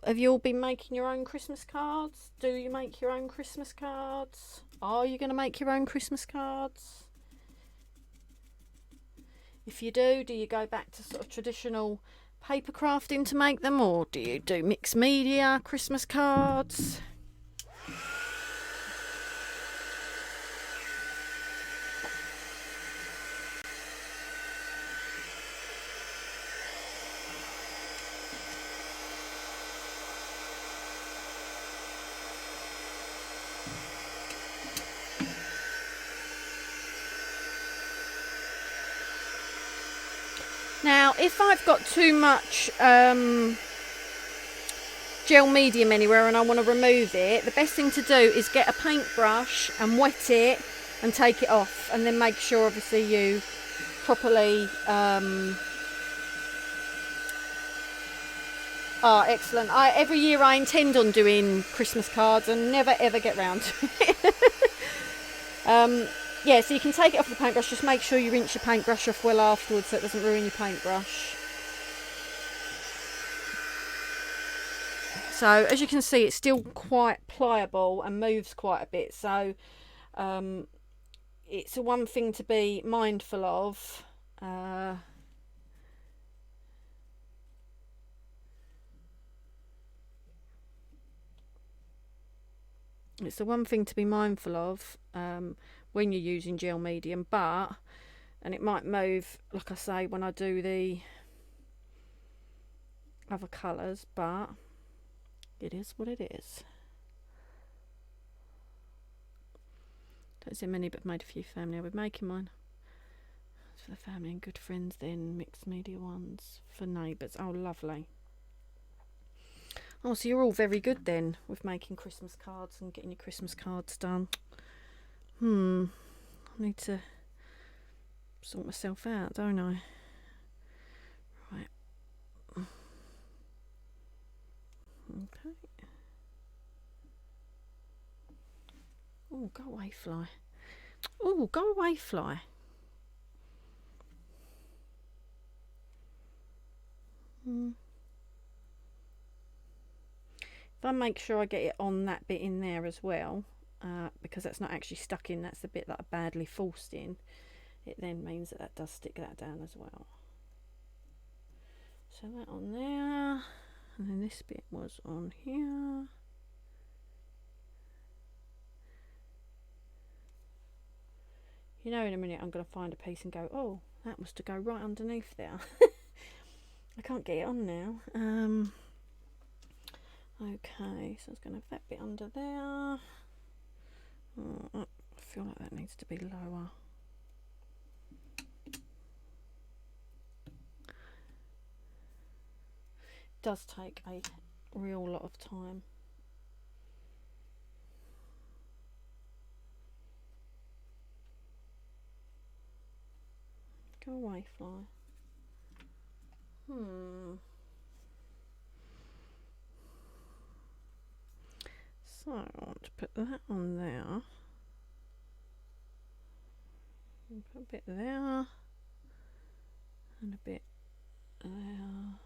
Have you all been making your own Christmas cards? Do you make your own Christmas cards? Are you going to make your own Christmas cards? If you do you go back to sort of traditional paper crafting to make them, or do you do mixed media Christmas cards? Now, if I've got too much gel medium anywhere and I want to remove it, the best thing to do is get a paintbrush and wet it and take it off, and then make sure obviously you properly excellent. Every year I intend on doing Christmas cards and never ever get round to it. Yeah, so you can take it off the paintbrush, just make sure you rinse your paintbrush off well afterwards so it doesn't ruin your paintbrush. So as you can see, it's still quite pliable and moves quite a bit, so it's one thing to be mindful of. It's the one thing to be mindful of when you're using gel medium, and it might move, like I say, when I do the other colours, but it is what it is. Don't see many, but I've made a few family. I'll be making mine for the family and good friends, then mixed media ones for neighbours. Oh, lovely. Oh, so you're all very good then with making Christmas cards and getting your Christmas cards done. I need to sort myself out, don't I? Right. Okay. Oh, go away, fly. Oh, go away, fly. If I make sure I get it on that bit in there as well, because that's not actually stuck in, that's the bit that I badly forced in, it then means that that does stick that down as well. So that on there, and then this bit was on here. You know, in a minute I'm going to find a piece and go, oh, that was to go right underneath there. I can't get it on now. Okay, so I was going to have that bit under there. Oh, I feel like that needs to be lower. It does take a real lot of time. Go away, fly. So I want to put that on there. And put a bit there. And a bit there.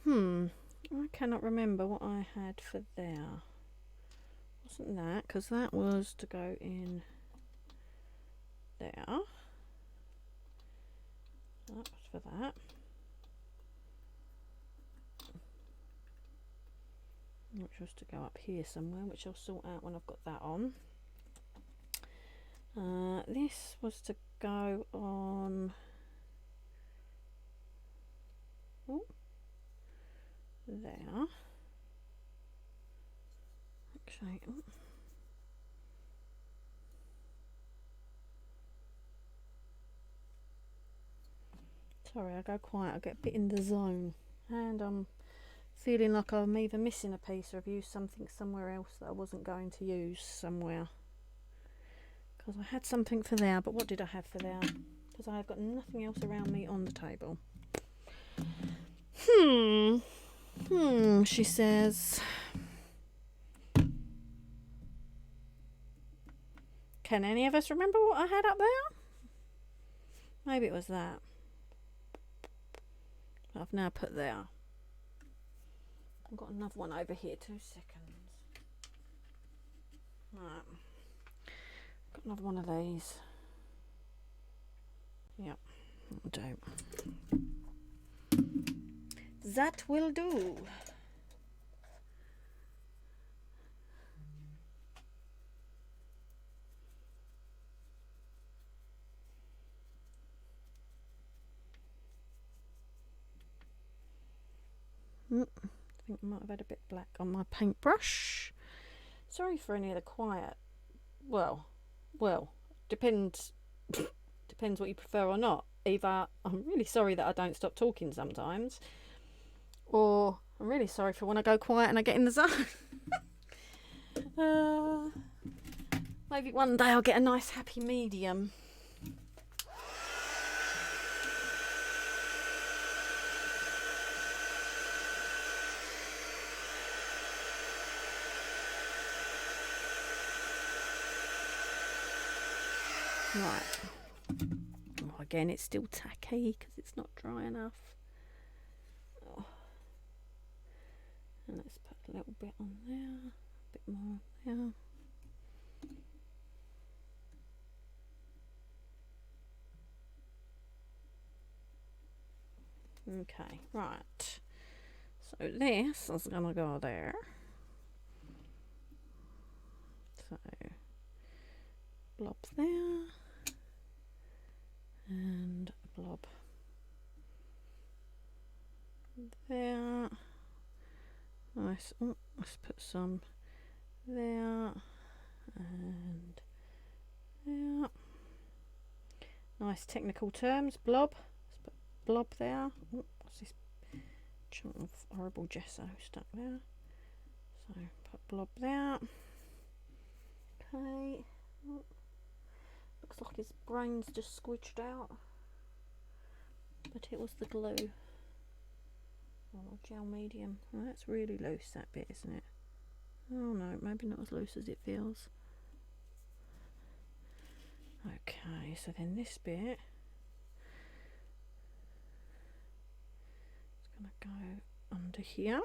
I cannot remember what I had for there. Wasn't that, because that was to go in there. That was for that. Which was to go up here somewhere, which I'll sort out when I've got that on. This was to go on there. Actually, sorry, I go quiet, I get a bit in the zone, and I'm feeling like I'm either missing a piece or I've used something somewhere else that I wasn't going to use somewhere. Because I had something for there, but what did I have for there? Because I have got nothing else around me on the table. She says. Can any of us remember what I had up there? Maybe it was that. I've now put there. I've got another one over here, 2 seconds. Right. Got another one of these. Yep, that'll do. That will do. I think I might have had a bit black on my paintbrush. Sorry for any of the quiet. Well, depends what you prefer or not. Either I'm really sorry that I don't stop talking sometimes, or I'm really sorry for when I go quiet and I get in the zone. Maybe one day I'll get a nice happy medium. Right. Oh, again, it's still tacky because it's not dry enough. Oh. And let's put a little bit on there, a bit more on there. Okay, right. So this is gonna go there. So blobs there. And a blob there. Nice. Oh, let's put some there and there. Nice technical terms. Blob. Let's put blob there. Oh, what's this chunk of horrible gesso stuck there? So put blob there. Okay. Oh. Looks like his brain's just squidged out, but it was the glue. Oh, gel medium. Oh, that's really loose, that bit, isn't it? Oh no, maybe not as loose as it feels. Okay, so then this bit is going to go under here.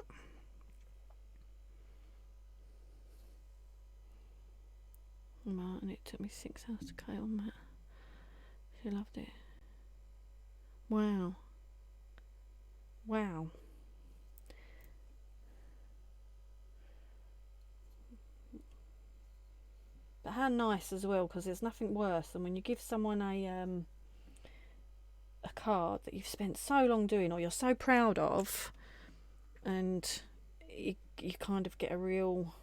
Right, and it took me 6 hours to cut on that. She loved it. Wow. Wow. But how nice as well, because there's nothing worse than when you give someone a card that you've spent so long doing or you're so proud of, and you kind of get a real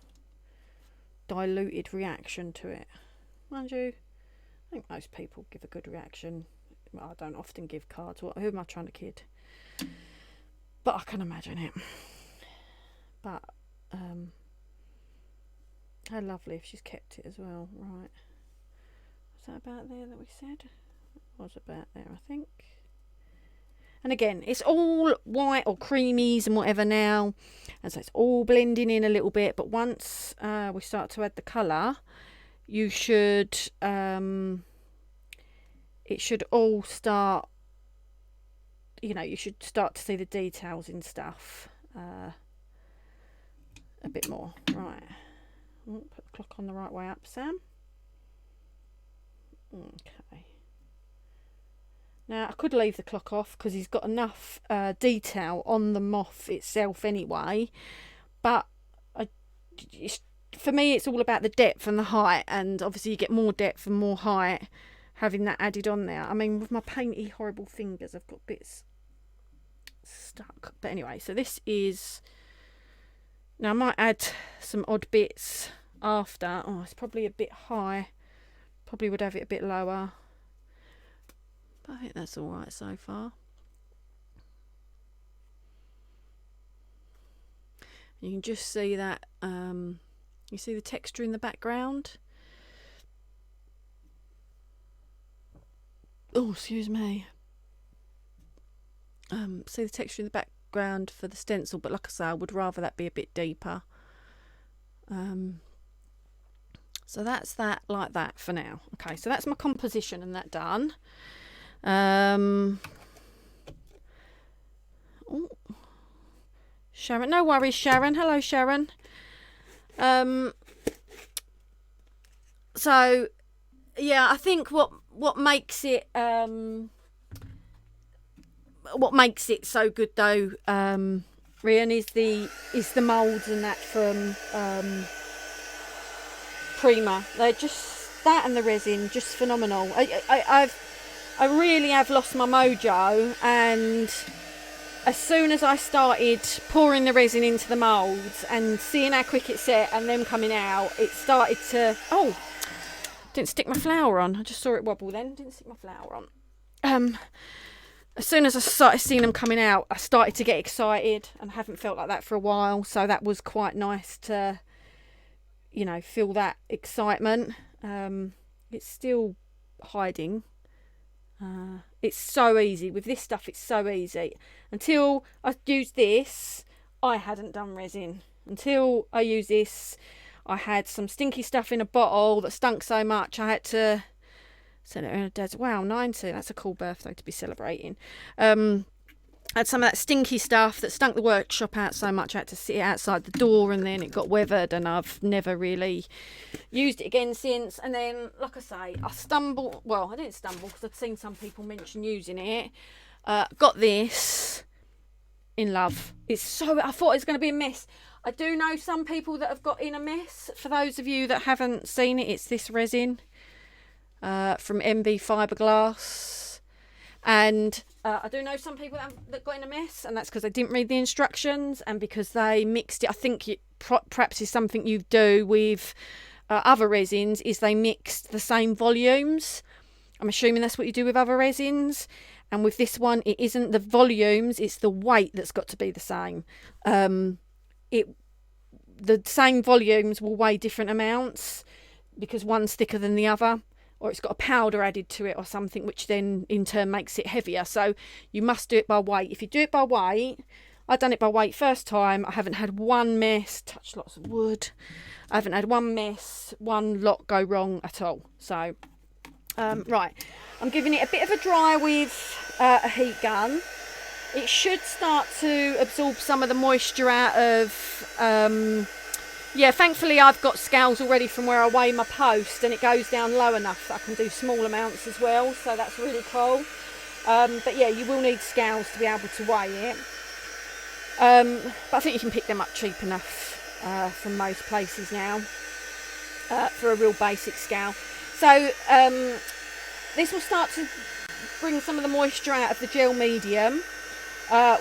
diluted reaction to it. Mind you, I think most people give a good reaction. Well, I don't often give cards. Who am I trying to kid? But I can imagine it. But How lovely if she's kept it as well. Right. Was that about there that we said? It was about there, I think. And again, it's all white or creamies and whatever now. And so it's all blending in a little bit. But once we start to add the colour, you should... it should all start... You know, you should start to see the details in stuff a bit more. Right. Oh, put the clock on the right way up, Sam. Okay. Now, I could leave the clock off because he's got enough detail on the moth itself anyway. But for me, it's all about the depth and the height. And obviously, you get more depth and more height having that added on there. I mean, with my painty, horrible fingers, I've got bits stuck. But anyway, so this is... Now, I might add some odd bits after. Oh, it's probably a bit high. Probably would have it a bit lower. But I think that's all right so far. You can just see that, you see the texture in the background. Oh, excuse me. See the texture in the background for the stencil, but like I say, I would rather that be a bit deeper. So that's that, like that for now. Okay, so that's my composition and that done. Oh, Sharon, no worries, Sharon. Hello, Sharon. So yeah, I think what makes it so good though, Rian, is the moulds and that from Prima. They're just, that and the resin, just phenomenal. I really have lost my mojo, and as soon as I started pouring the resin into the moulds and seeing how quick it set and them coming out, it started to... Oh, didn't stick my flour on. I just saw it wobble then. Didn't stick my flour on. As soon as I started seeing them coming out, I started to get excited, and I haven't felt like that for a while. So that was quite nice to, you know, feel that excitement. It's still hiding. It's so easy. With this stuff, it's so easy. Until I used this, I hadn't done resin. Until I used this, I had some stinky stuff in a bottle that stunk so much I had to send it around Dad's. Wow, 90. That's a cool birthday to be celebrating. I had some of that stinky stuff that stunk the workshop out so much I had to sit it outside the door, and then it got weathered, and I've never really used it again since. And then, like I say, I stumbled... Well, I didn't stumble because I'd seen some people mention using it. Got this. In love. It's so... I thought it was going to be a mess. I do know some people that have got in a mess. For those of you that haven't seen it, it's this resin from MV Fiberglass. And I do know some people that got in a mess, and that's because they didn't read the instructions and because they mixed it. I think it perhaps is something you do with other resins, is they mixed the same volumes. I'm assuming that's what you do with other resins. And with this one, it isn't the volumes, it's the weight that's got to be the same. The same volumes will weigh different amounts because one's thicker than the other, or it's got a powder added to it or something, which then in turn makes it heavier. So you must do it by weight. If you do it by weight, I've done it by weight first time. I haven't had one mess, touched lots of wood. I haven't had one mess, one lot go wrong at all. So, right, I'm giving it a bit of a dry with a heat gun. It should start to absorb some of the moisture out of... yeah, thankfully I've got scales already from where I weigh my post, and it goes down low enough that I can do small amounts as well, so that's really cool. But yeah, you will need scales to be able to weigh it. But I think you can pick them up cheap enough from most places now for a real basic scale. So this will start to bring some of the moisture out of the gel medium,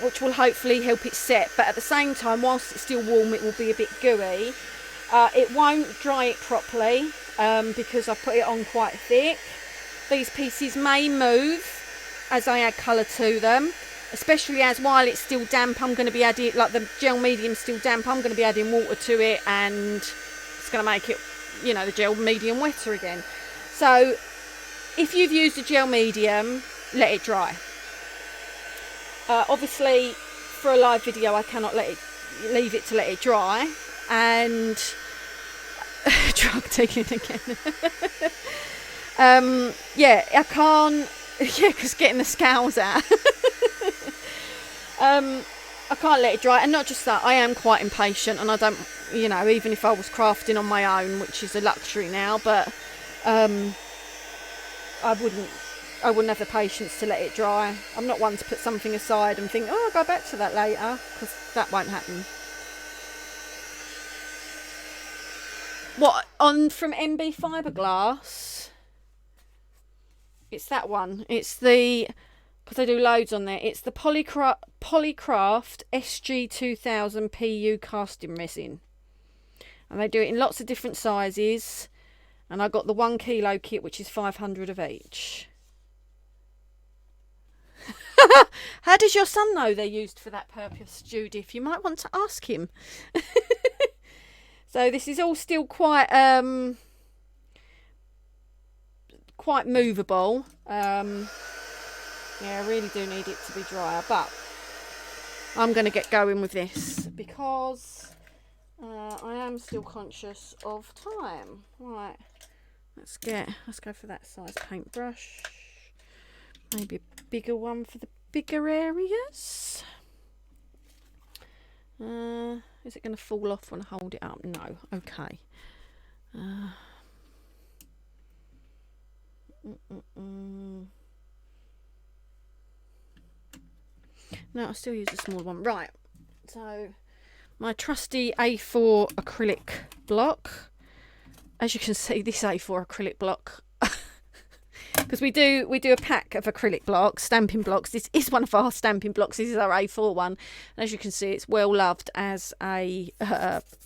which will hopefully help it set, but at the same time, whilst it's still warm, it will be a bit gooey. It won't dry it properly because I put it on quite thick. These pieces may move as I add colour to them, especially as while it's still damp, I'm going to be adding, like the gel medium's still damp, I'm going to be adding water to it and it's going to make it, you know, the gel medium wetter again. So if you've used a gel medium, let it dry. Obviously for a live video I cannot leave it to let it dry, and drug dealing again. Yeah, I can't, yeah, because getting the scales out. I can't let it dry, and not just that, I am quite impatient, and I don't, you know, even if I was crafting on my own, which is a luxury now, but I wouldn't have the patience to let it dry. I'm not one to put something aside and think, oh, I'll go back to that later, because that won't happen. What, on from MB Fiberglass? It's that one. It's the, because they do loads on there, it's the Polycraft SG2000 PU casting resin. And they do it in lots of different sizes. And I got the 1 kilo kit, which is 500 of each. How does your son know they're used for that purpose, Judith? You might want to ask him. So this is all still quite movable. Yeah, I really do need it to be drier, but I'm going to get going with this because I am still conscious of time. Right, let's go for that size paintbrush. Maybe a bigger one for the bigger areas. Is it going to fall off when I hold it up? No. Okay. No, I'll still use a small one. Right. So, my trusty A4 acrylic block. As you can see, this A4 acrylic block, because we do a pack of acrylic blocks, stamping blocks. This is one of our stamping blocks. This is our A4 one. And as you can see, it's well loved as a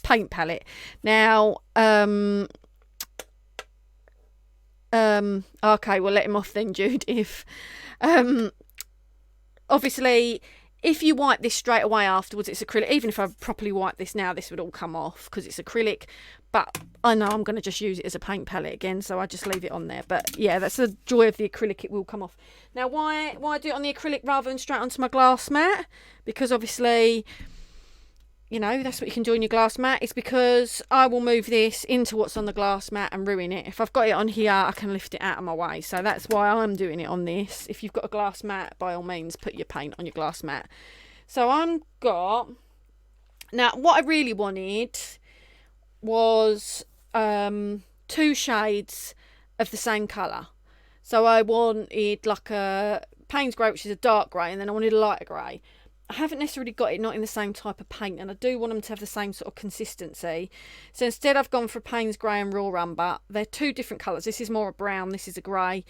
paint palette. Now, okay, we'll let him off then, Jude. If obviously, if you wipe this straight away afterwards, it's acrylic. Even if I properly wipe this now, this would all come off because it's acrylic. But I know I'm going to just use it as a paint palette again, so I just leave it on there. But yeah, that's the joy of the acrylic, it will come off. Now, why do it on the acrylic rather than straight onto my glass mat? Because obviously, you know, that's what you can do on your glass mat. It's because I will move this into what's on the glass mat and ruin it. If I've got it on here, I can lift it out of my way. So that's why I'm doing it on this. If you've got a glass mat, by all means, put your paint on your glass mat. So now what I really wanted was 2 shades of the same colour. So I wanted like a Payne's grey, which is a dark grey, and then I wanted a lighter grey. I haven't necessarily got it not in the same type of paint, and I do want them to have the same sort of consistency. So instead I've gone for Payne's grey and raw umber. They're 2 different colours. This is more a brown, this is a grey.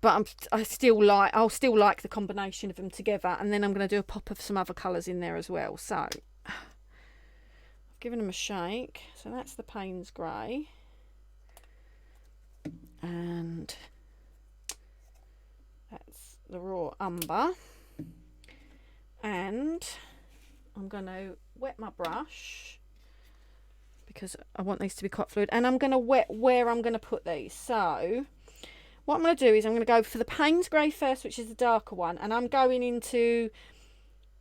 But I'll still like the combination of them together, and then I'm going to do a pop of some other colours in there as well. So I've given them a shake. So that's the Payne's grey, and that's the raw umber. And I'm going to wet my brush because I want these to be quite fluid, and I'm going to wet where I'm going to put these. So what I'm going to do is I'm going to go for the Payne's grey first, which is the darker one, and I'm going into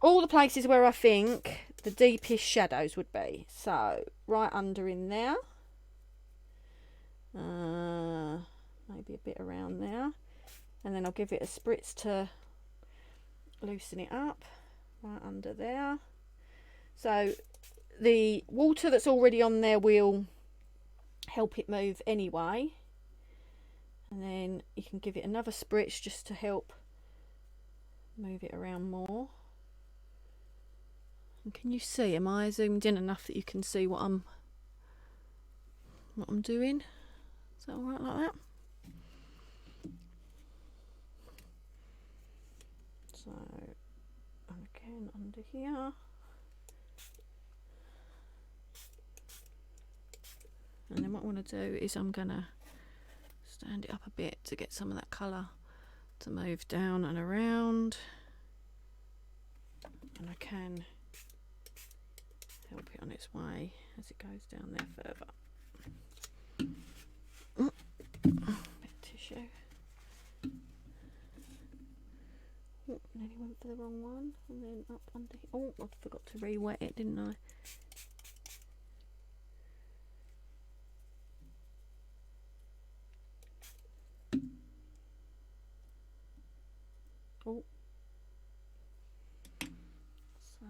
all the places where I think the deepest shadows would be. So right under in there, maybe a bit around there, and then I'll give it a spritz to loosen it up. Right under there. So the water that's already on there will help it move anyway, and then you can give it another spritz just to help move it around more. And can you see, am I zoomed in enough that you can see what I'm doing? Is that all right like that? So again under here, and then what I want to do is I'm gonna stand it up a bit to get some of that colour to move down and around, and I can help it on its way as it goes down there further. bit of tissue. Oh, nearly went for the wrong one, and then up under. Oh, I forgot to re-wet it, didn't I? Oh, so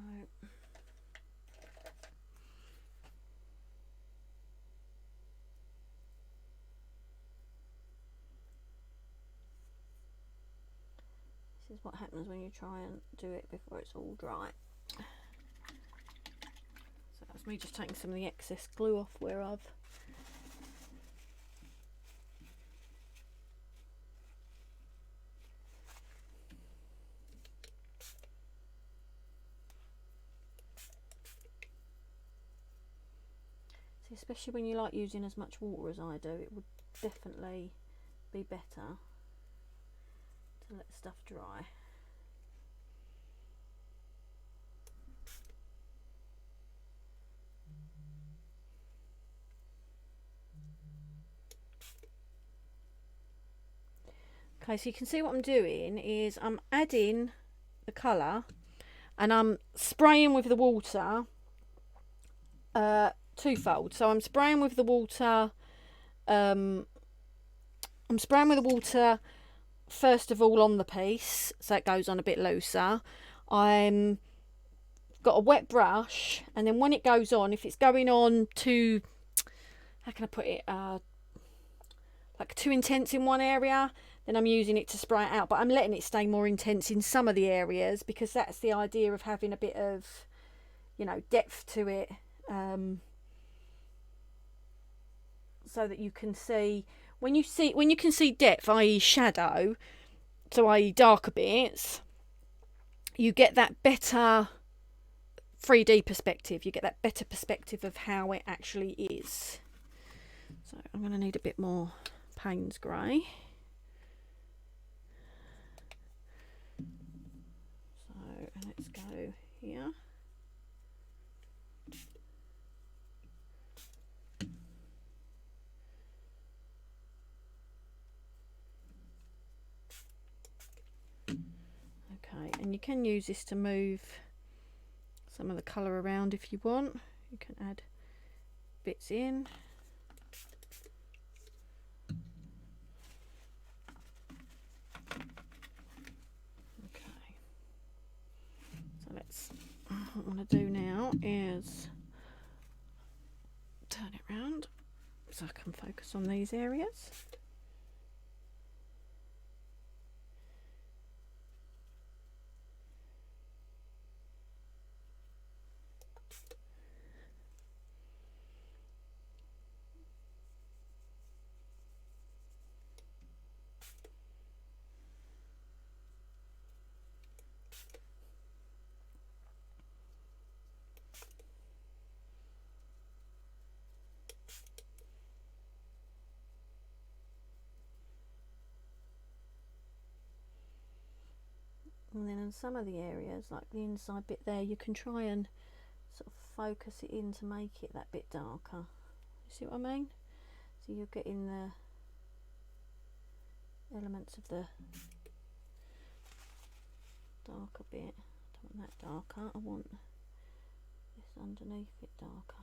this is what happens when you try and do it before it's all dry. So that's me just taking some of the excess glue off where I've especially when you like using as much water as I do, it would definitely be better to let stuff dry. Okay, so you can see what I'm doing is I'm adding the colour and I'm spraying with the water twofold. So I'm spraying with the water first of all on the piece, so it goes on a bit looser. I'm got a wet brush, and then when it goes on, if it's going on too, how can I put it, like too intense in one area, then I'm using it to spray it out, but I'm letting it stay more intense in some of the areas because that's the idea of having a bit of, you know, depth to it, so that you can see when you can see depth, i.e. shadow, so i.e. darker bits, you get that better 3D perspective, you get that better perspective of how it actually is. So I'm going to need a bit more Payne's grey. So let's go here. Okay, and you can use this to move some of the colour around if you want. You can add bits in. Okay, so let's, what I want to do now is turn it round so I can focus on these areas. And then in some of the areas, like the inside bit there, you can try and sort of focus it in to make it that bit darker. You see what I mean? So you're getting the elements of the darker bit. I don't want that darker, I want this underneath it darker.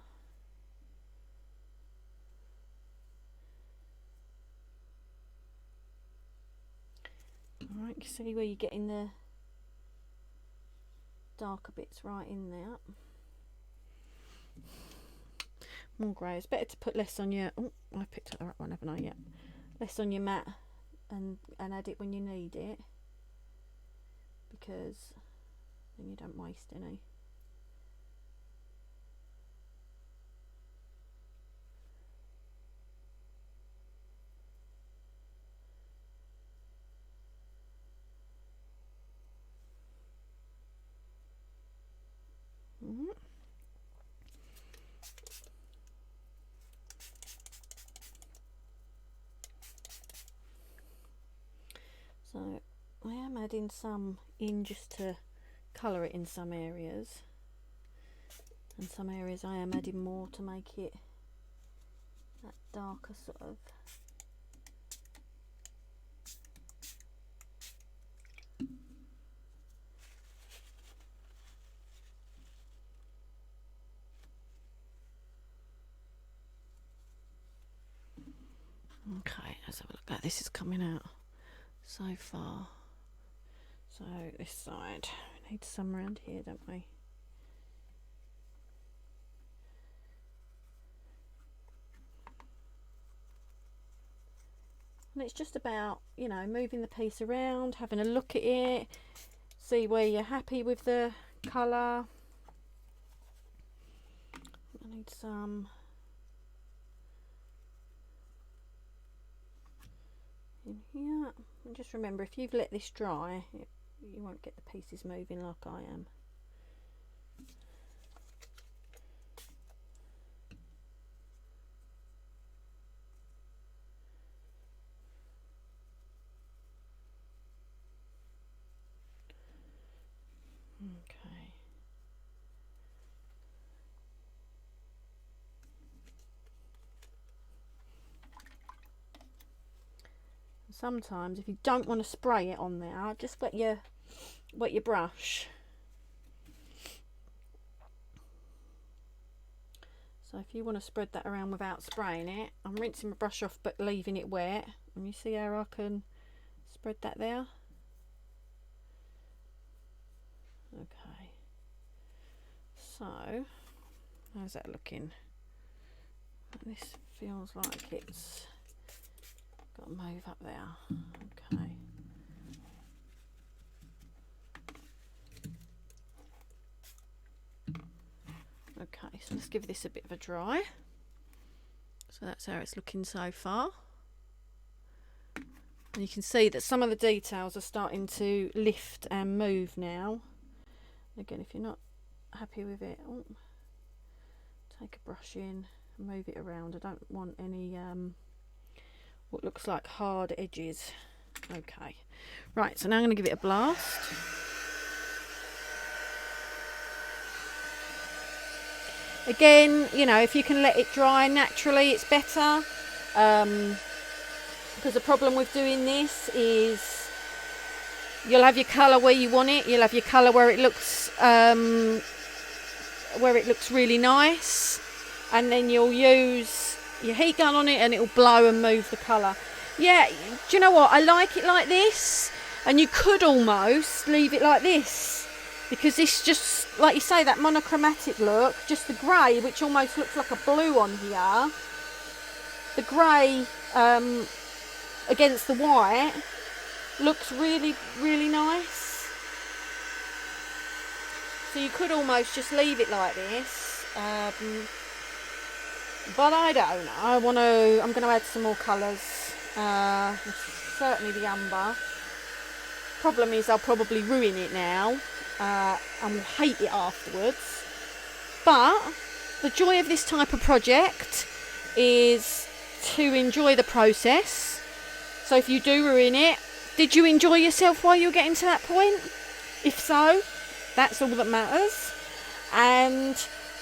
Alright, you see where you're getting the darker bits right in there. More grey. It's better to put less on your, oh, I picked up the right one, haven't I? Yeah. Less on your mat and add it when you need it, because then you don't waste any. So I am adding some in just to colour it in some areas, and some areas I am adding more to make it that darker sort of Okay, let's have a look at this. Is coming out so far. So this side, we need some around here, don't we? And it's just about, you know, moving the piece around, having a look at it, see where you're happy with the colour. I need some in here. And just remember, if you've let this dry, you won't get the pieces moving like I am. Okay. Sometimes if you don't want to spray it on there, just wet your brush. So if you want to spread that around without spraying it, I'm rinsing my brush off but leaving it wet, and you see how I can spread that there. Okay, so how's that looking? This feels like it's got to move up there. Okay. Okay, so let's give this a bit of a dry. So that's how it's looking so far. And you can see that some of the details are starting to lift and move now. Again, if you're not happy with it, take a brush in and move it around. I don't want any what looks like hard edges. Okay, right, so now I'm going to give it a blast. Again, you know, if you can let it dry naturally, it's better. Because the problem with doing this is you'll have your colour where you want it. You'll have your colour where it looks really nice, and then you'll use your heat gun on it and it'll blow and move the colour. Yeah, do you know what? I like it like this, and you could almost leave it like this, because this just, like you say, that monochromatic look, just the grey, which almost looks like a blue on here, the grey against the white looks really, really nice. So you could almost just leave it like this, but I don't know. I'm going to add some more colours. Certainly the umber. Problem is I'll probably ruin it now and will hate it afterwards. But the joy of this type of project is to enjoy the process. So if you do ruin it, did you enjoy yourself while you were getting to that point? If so, that's all that matters. And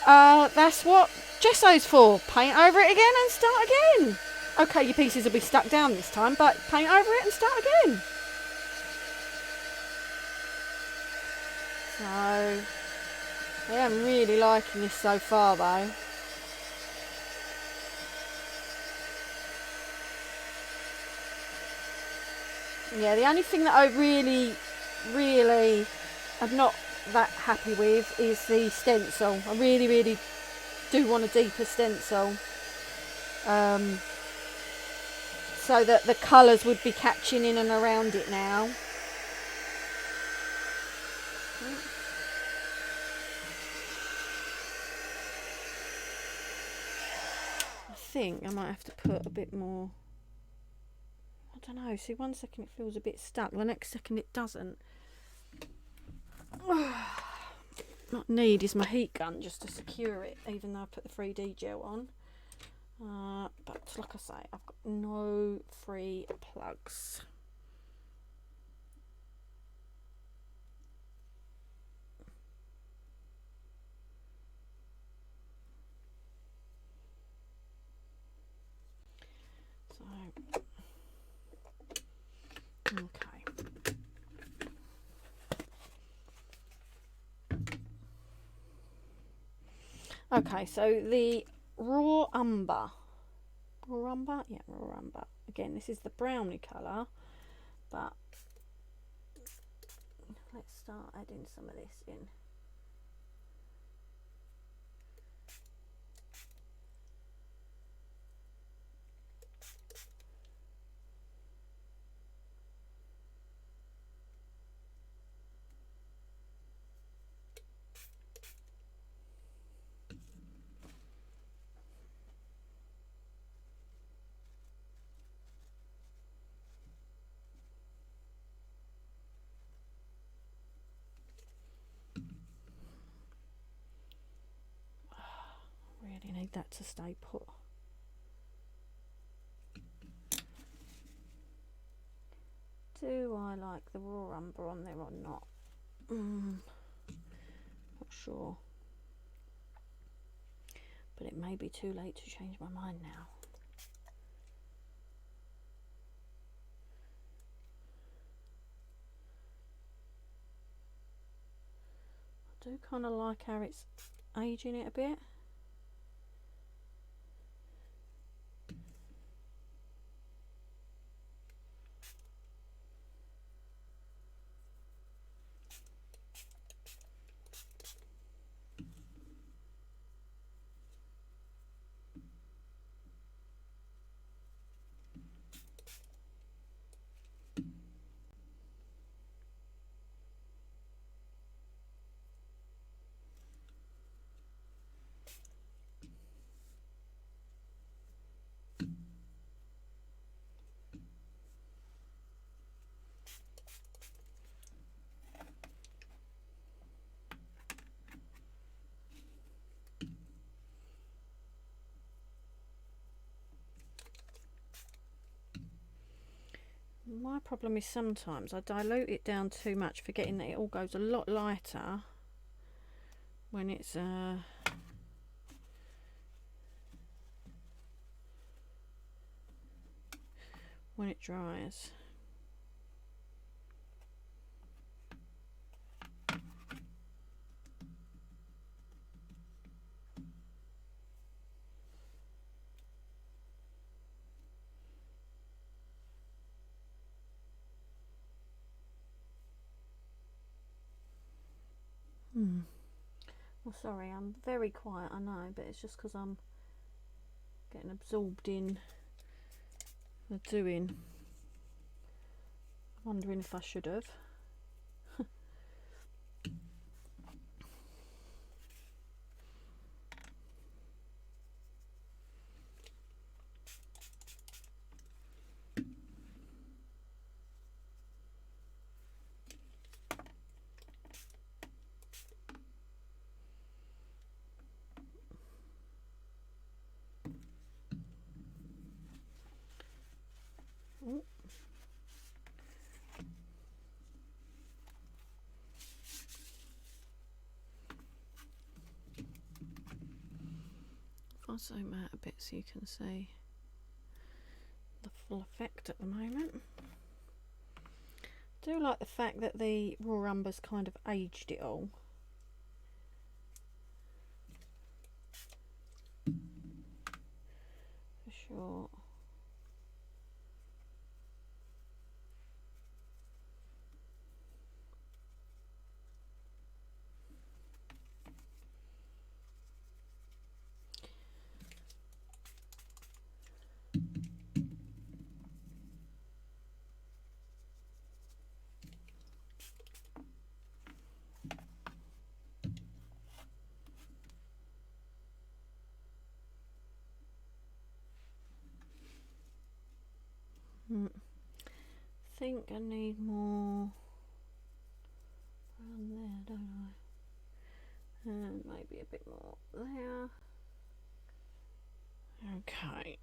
that's what gesso's for. Paint over it again and start again. Okay, your pieces will be stuck down this time, but paint over it and start again. So, I am really liking this so far though. Yeah, the only thing that I really am not that happy with is the stencil. I really do want a deeper stencil, so that the colours would be catching in and around it now. I think I might have to put a bit more. I don't know, see, one second it feels a bit stuck, the next second it doesn't. What I need is my heat gun just to secure it, even though I put the 3D gel on. But like I say, I've got no free plugs. So, okay. Okay, so the raw umber, raw umber. Yeah, raw umber. Again, this is the browny colour, but let's start adding some of this in. Really need that to stay put. Do I like the raw umber on there or not? Not sure. But it may be too late to change my mind now. I do kind of like how it's aging it a bit. My problem is sometimes I dilute it down too much, forgetting that it all goes a lot lighter when it's when it dries. Well, sorry, I'm very quiet, I know, but it's just because I'm getting absorbed in the doing. Wondering if I should have. Ooh. If I zoom out a bit so you can see the full effect at the moment. I do like the fact that the raw umber's kind of aged it all. For sure. I think I need more around there, don't I? And maybe a bit more there. Okay.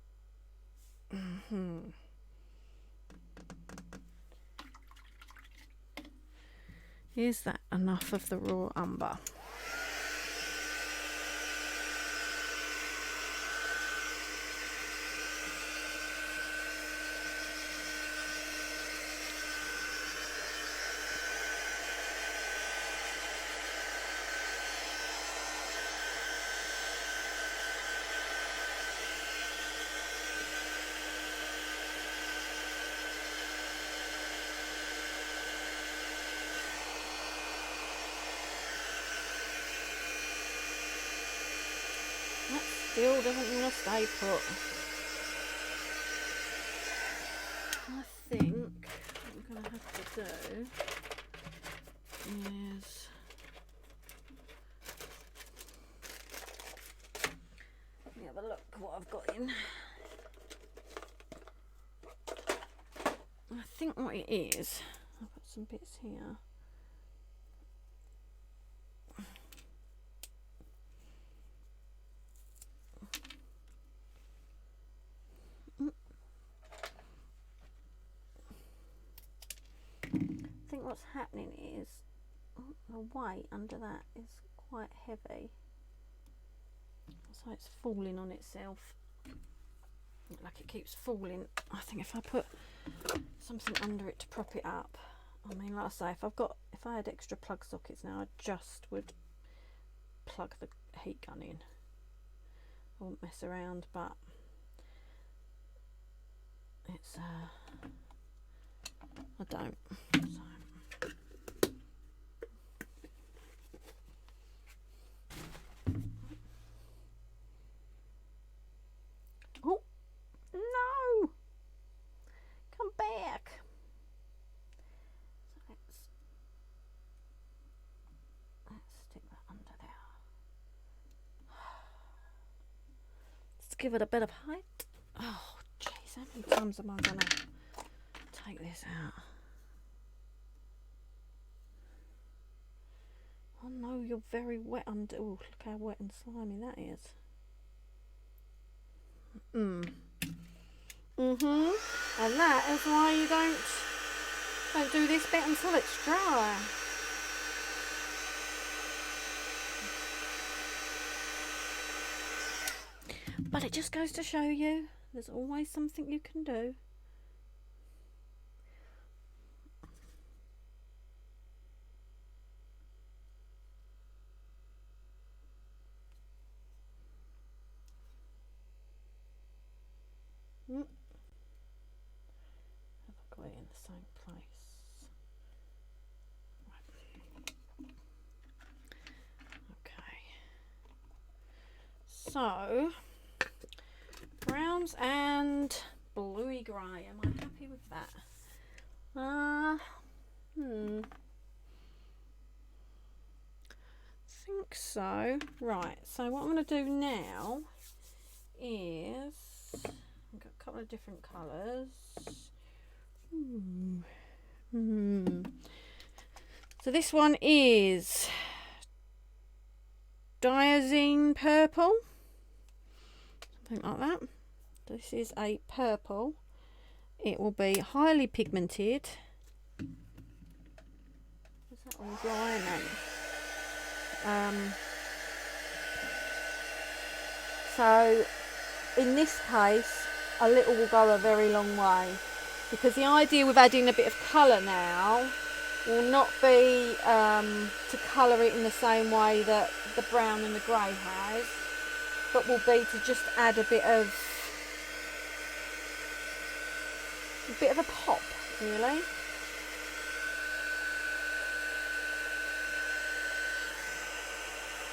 Is that enough of the raw umber? still doesn't want to stay put. I think what I'm going to have to do is let me have a look what I've got in. I think what it is, I've got some bits here. I think what's happening is the weight under that is quite heavy, so it's falling on itself, like it keeps falling. I think if I put something under it to prop it up, I mean, like I say, if I had extra plug sockets now, I just would plug the heat gun in. I wouldn't mess around, but it's I don't. So. Oh no! Come back. So let's stick that under there. Let's give it a bit of height. Oh jeez, how many times am I gonna take this out? Oh no, you're very wet under. Oh, look how wet and slimy that is. And that is why you don't do this bit until it's dry. But it just goes to show you there's always something you can do. Have I got it in the same place? Right. Okay. So, browns and bluey grey. Am I happy with that? Think so. Right. So what I'm going to do now is I've got a couple of different colours. So this one is diazine purple, something like that. This is a purple. It will be highly pigmented. Is that all dry then? So in this case, a little will go a very long way, because the idea with adding a bit of colour now will not be to colour it in the same way that the brown and the grey has, but will be to just add a bit of a pop, really.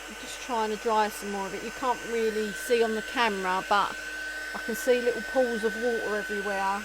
I'm just trying to dry some more of it. You can't really see on the camera, but I can see little pools of water everywhere.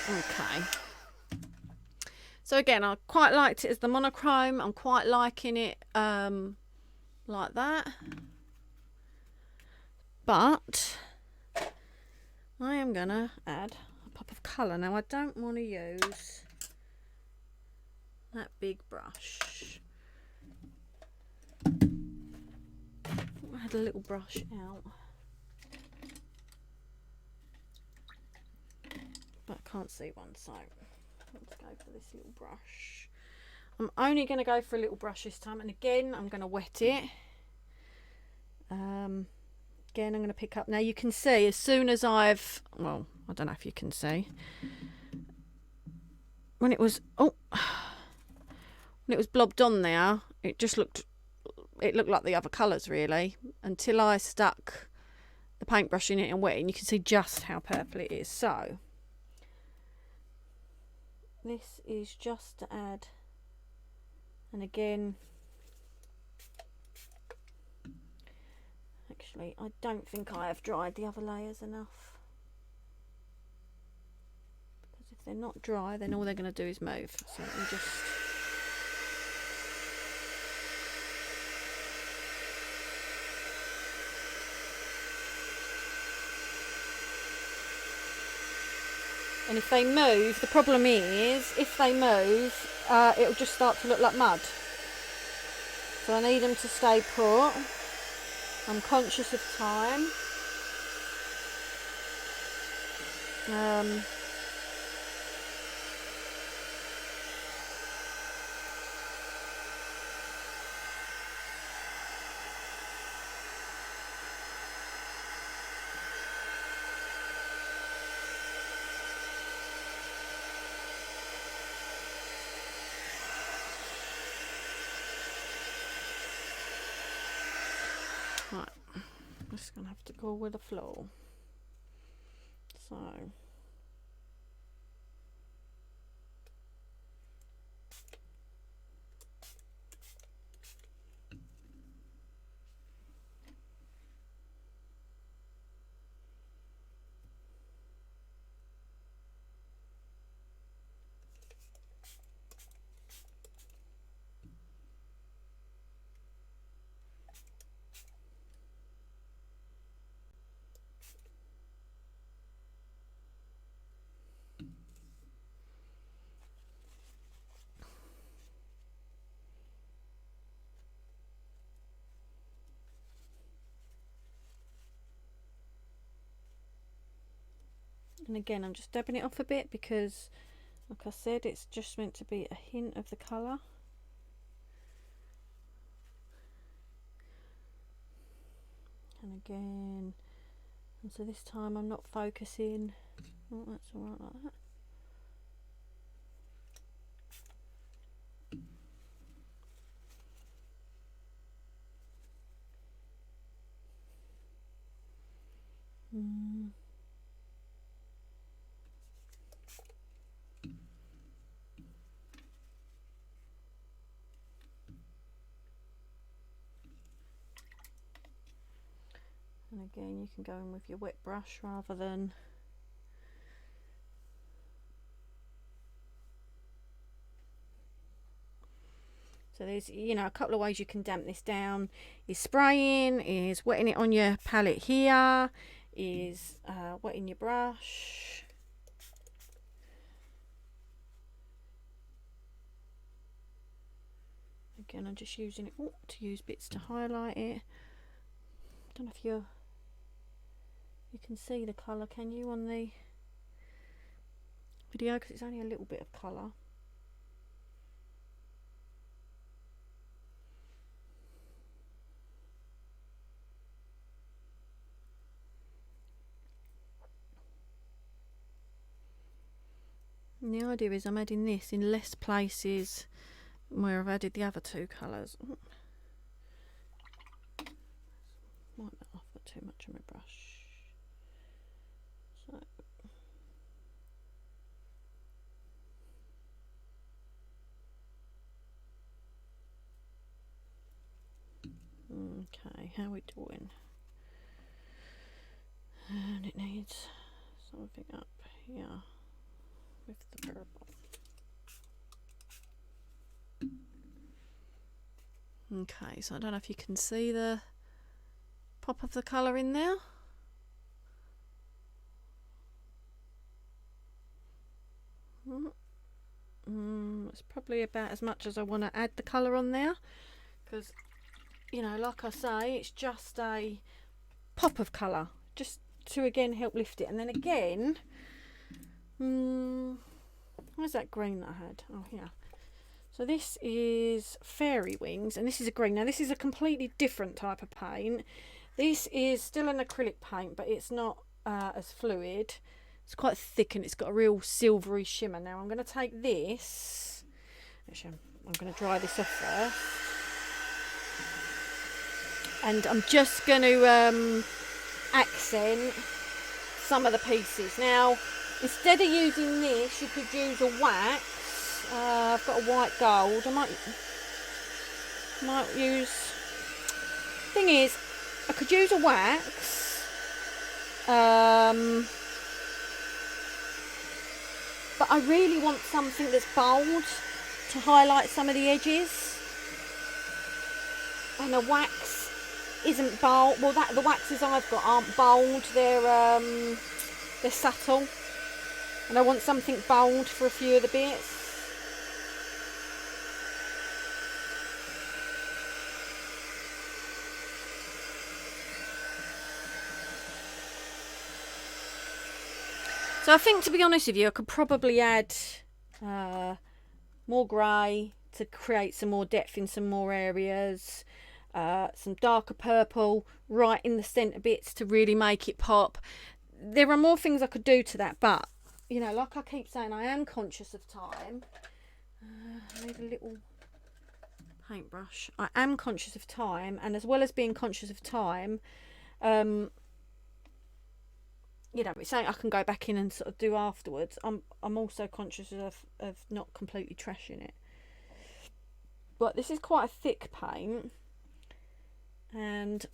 Okay, so again, I quite liked it as the monochrome. I'm quite liking it like that, but I am gonna add a pop of colour. Now I don't want to use that big brush. I had a little brush out, but I can't see one, so let's go for this little brush. I'm only going to go for a little brush this time, and again I'm going to wet it. Again I'm going to pick up, now you can see as soon as I've, well, I don't know if you can see, when it was blobbed on there, it just looked like the other colours really, until I stuck the paintbrush in it and wet it, and you can see just how purple it is. So this is just to add, and again, actually I don't think I have dried the other layers enough, because if they're not dry then all they're going to do is move. So let me just, and if they move, the problem is if they move, it'll just start to look like mud. So I need them to stay put. I'm conscious of time. Right, I'm just going to have to go with the flow. So and again I'm just dabbing it off a bit because, like I said, it's just meant to be a hint of the colour. And again, and so this time I'm not focusing. Oh, that's alright like that. And again, you can go in with your wet brush rather than, so there's, you know, a couple of ways you can damp this down is spraying, is wetting it on your palette here, is wetting your brush. Again, I'm just using it to use bits to highlight it. I don't know if you can see the colour, can you, on the video, because it's only a little bit of colour. And the idea is I'm adding this in less places where I've added the other two colours. Might not have got too much on my brush. So okay, how are we doing? And it needs something up here with the purple. Okay, so I don't know if you can see the pop of the colour in there. It's probably about as much as I want to add the colour on there, because, you know, like I say, it's just a pop of colour, just to again help lift it. And then again, where's that green that I had? Oh, here. So this is Fairy Wings, and this is a green. Now this is a completely different type of paint. This is still an acrylic paint, but it's not as fluid. It's quite thick and it's got a real silvery shimmer. Now I'm going to take this. Actually, I'm going to dry this off first. And I'm just going to accent some of the pieces. Now, instead of using this, you could use a wax. I've got a white gold. I might use. Thing is, I could use a wax, but I really want something that's bold to highlight some of the edges. And a wax isn't bold. Well, the waxes I've got aren't bold. They're subtle, and I want something bold for a few of the bits. So I think, to be honest with you, I could probably add more grey to create some more depth in some more areas. Some darker purple right in the centre bits to really make it pop. There are more things I could do to that, but, you know, like I keep saying, I am conscious of time. I need a little paintbrush. I am conscious of time, and as well as being conscious of time, you know, it's something I can go back in and sort of do afterwards. I'm also conscious of not completely trashing it. But this is quite a thick paint, and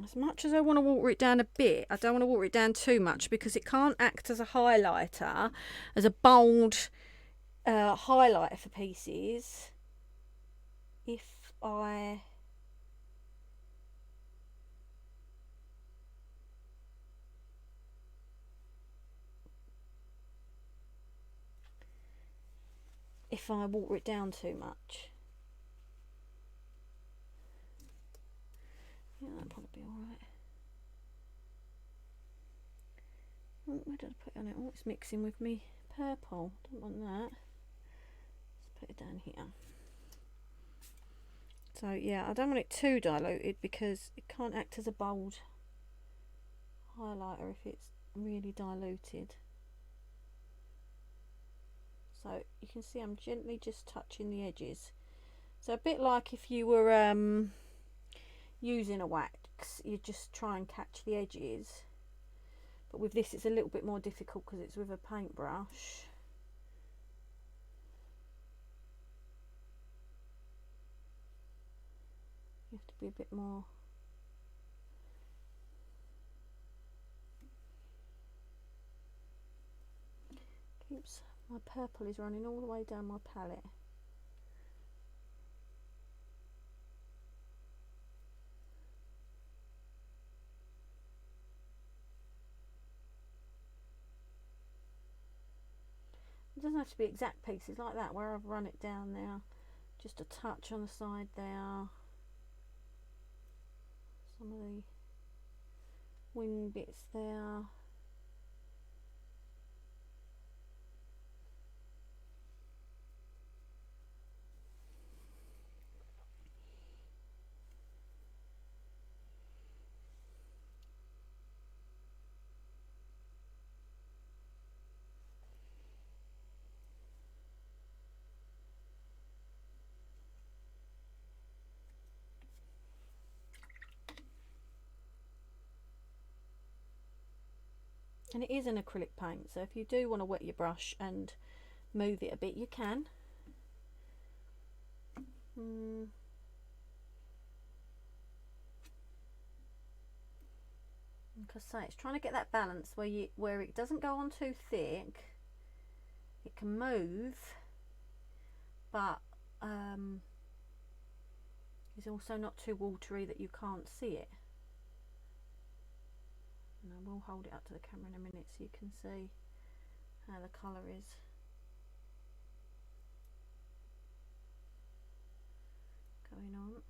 as much as I want to water it down a bit, I don't want to water it down too much, because it can't act as a highlighter, as a bold highlighter for pieces, if I water it down too much. Yeah, that'll probably be alright. Where did I put it on it? Oh, it's mixing with me purple. Don't want that. Let's put it down here. So yeah, I don't want it too diluted, because it can't act as a bold highlighter if it's really diluted. So you can see I'm gently just touching the edges. So a bit like if you were using a wax, you just try and catch the edges. But with this it's a little bit more difficult because it's with a paintbrush. You have to be a bit more. Oops, my purple is running all the way down my palette. It doesn't have to be exact pieces like that, where I've run it down there. Just a touch on the side there. Some of the wing bits there. And it is an acrylic paint, so if you do want to wet your brush and move it a bit, you can. Like I say, it's trying to get that balance where it doesn't go on too thick. It can move, but it's also not too watery that you can't see it. And I will hold it up to the camera in a minute so you can see how the colour is going on.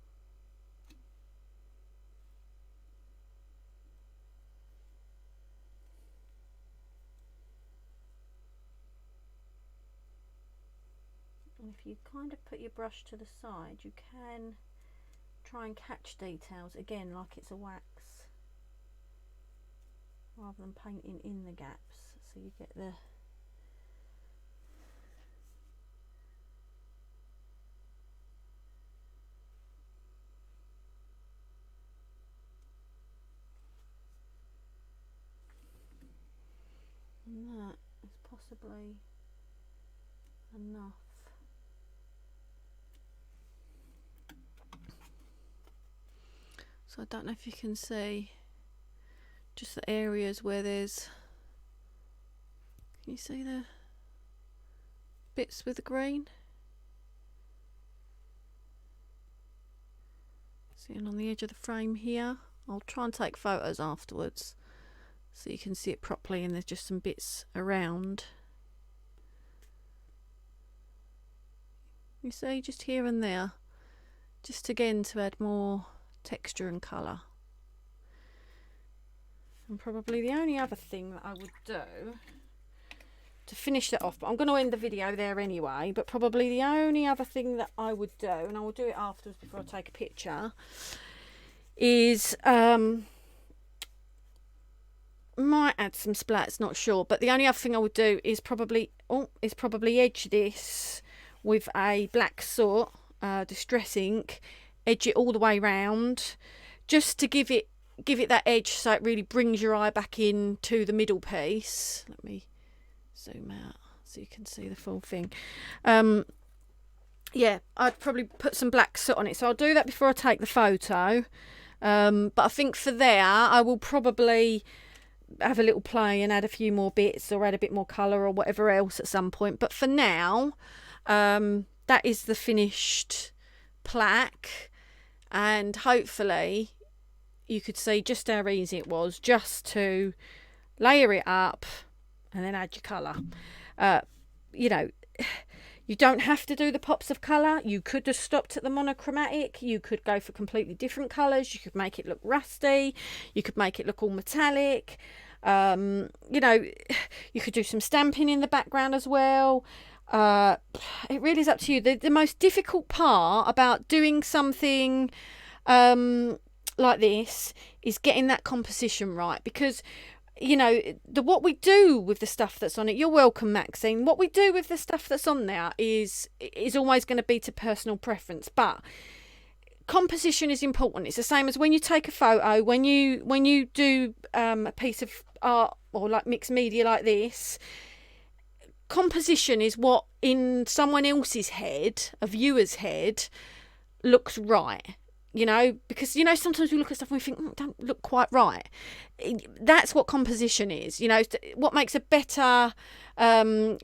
And if you kind of put your brush to the side, you can try and catch details again like it's a wax, rather than painting in the gaps, so you get the and that is possibly enough. So I don't know if you can see just the areas where there's, can you see the bits with the green? Sitting on the edge of the frame here. I'll try and take photos afterwards so you can see it properly, and there's just some bits around. You see, just here and there, just again to add more texture and colour. And probably the only other thing that I would do to finish that off, but I'm going to end the video there anyway, but probably the only other thing that I would do, and I will do it afterwards before I take a picture, is might add some splats, not sure, but the only other thing I would do is probably edge this with a black soot distress ink, edge it all the way round, just to give it that edge so it really brings your eye back in to the middle piece. Let me zoom out so you can see the full thing. Yeah, I'd probably put some black soot on it, so I'll do that before I take the photo. But I think for there I will probably have a little play and add a few more bits or add a bit more colour or whatever else at some point. But for now, that is the finished plaque, and hopefully you could see just how easy it was just to layer it up and then add your colour. You know, you don't have to do the pops of colour. You could have stopped at the monochromatic. You could go for completely different colours. You could make it look rusty. You could make it look all metallic. You know, you could do some stamping in the background as well. It really is up to you. The most difficult part about doing something like this is getting that composition right, because you know, what we do with the stuff that's on it, you're welcome, Maxine, what we do with the stuff that's on there is always going to be to personal preference, but composition is important. It's the same as when you take a photo, when you do a piece of art or like mixed media like this. Composition is what in someone else's head, a viewer's head, looks right. You know, because, you know, sometimes we look at stuff and we think, don't look quite right. That's what composition is. You know, what makes a better,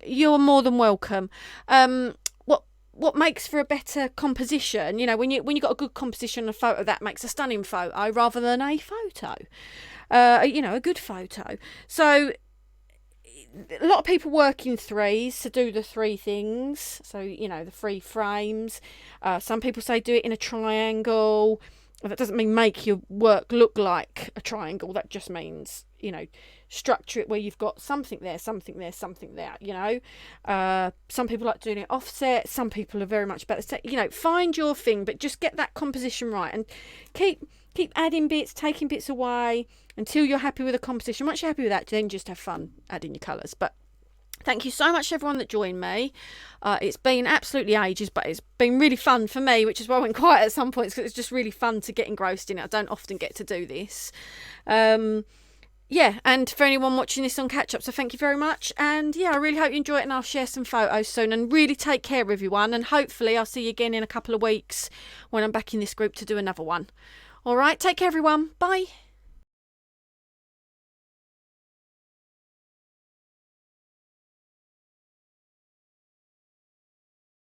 you're more than welcome. What makes for a better composition, you know, when you got a good composition on a photo, that makes a stunning photo rather than a photo, you know, a good photo. So a lot of people work in threes to do the three things. So, you know, the three frames. Some people say do it in a triangle. That doesn't mean make your work look like a triangle. That just means, you know, structure it where you've got something there, something there, something there, you know. Some people like doing it offset. Some people are very much about the, you know, find your thing, but just get that composition right and keep adding bits, taking bits away until you're happy with the composition. Once you're happy with that, then just have fun adding your colours. But thank you so much to everyone that joined me. It's been absolutely ages, but it's been really fun for me, which is why I went quiet at some points, because it's just really fun to get engrossed in it. I don't often get to do this. Yeah, and for anyone watching this on catch up, so thank you very much. And yeah, I really hope you enjoy it, and I'll share some photos soon. And really take care, everyone. And hopefully I'll see you again in a couple of weeks when I'm back in this group to do another one. All right, take care, everyone. Bye.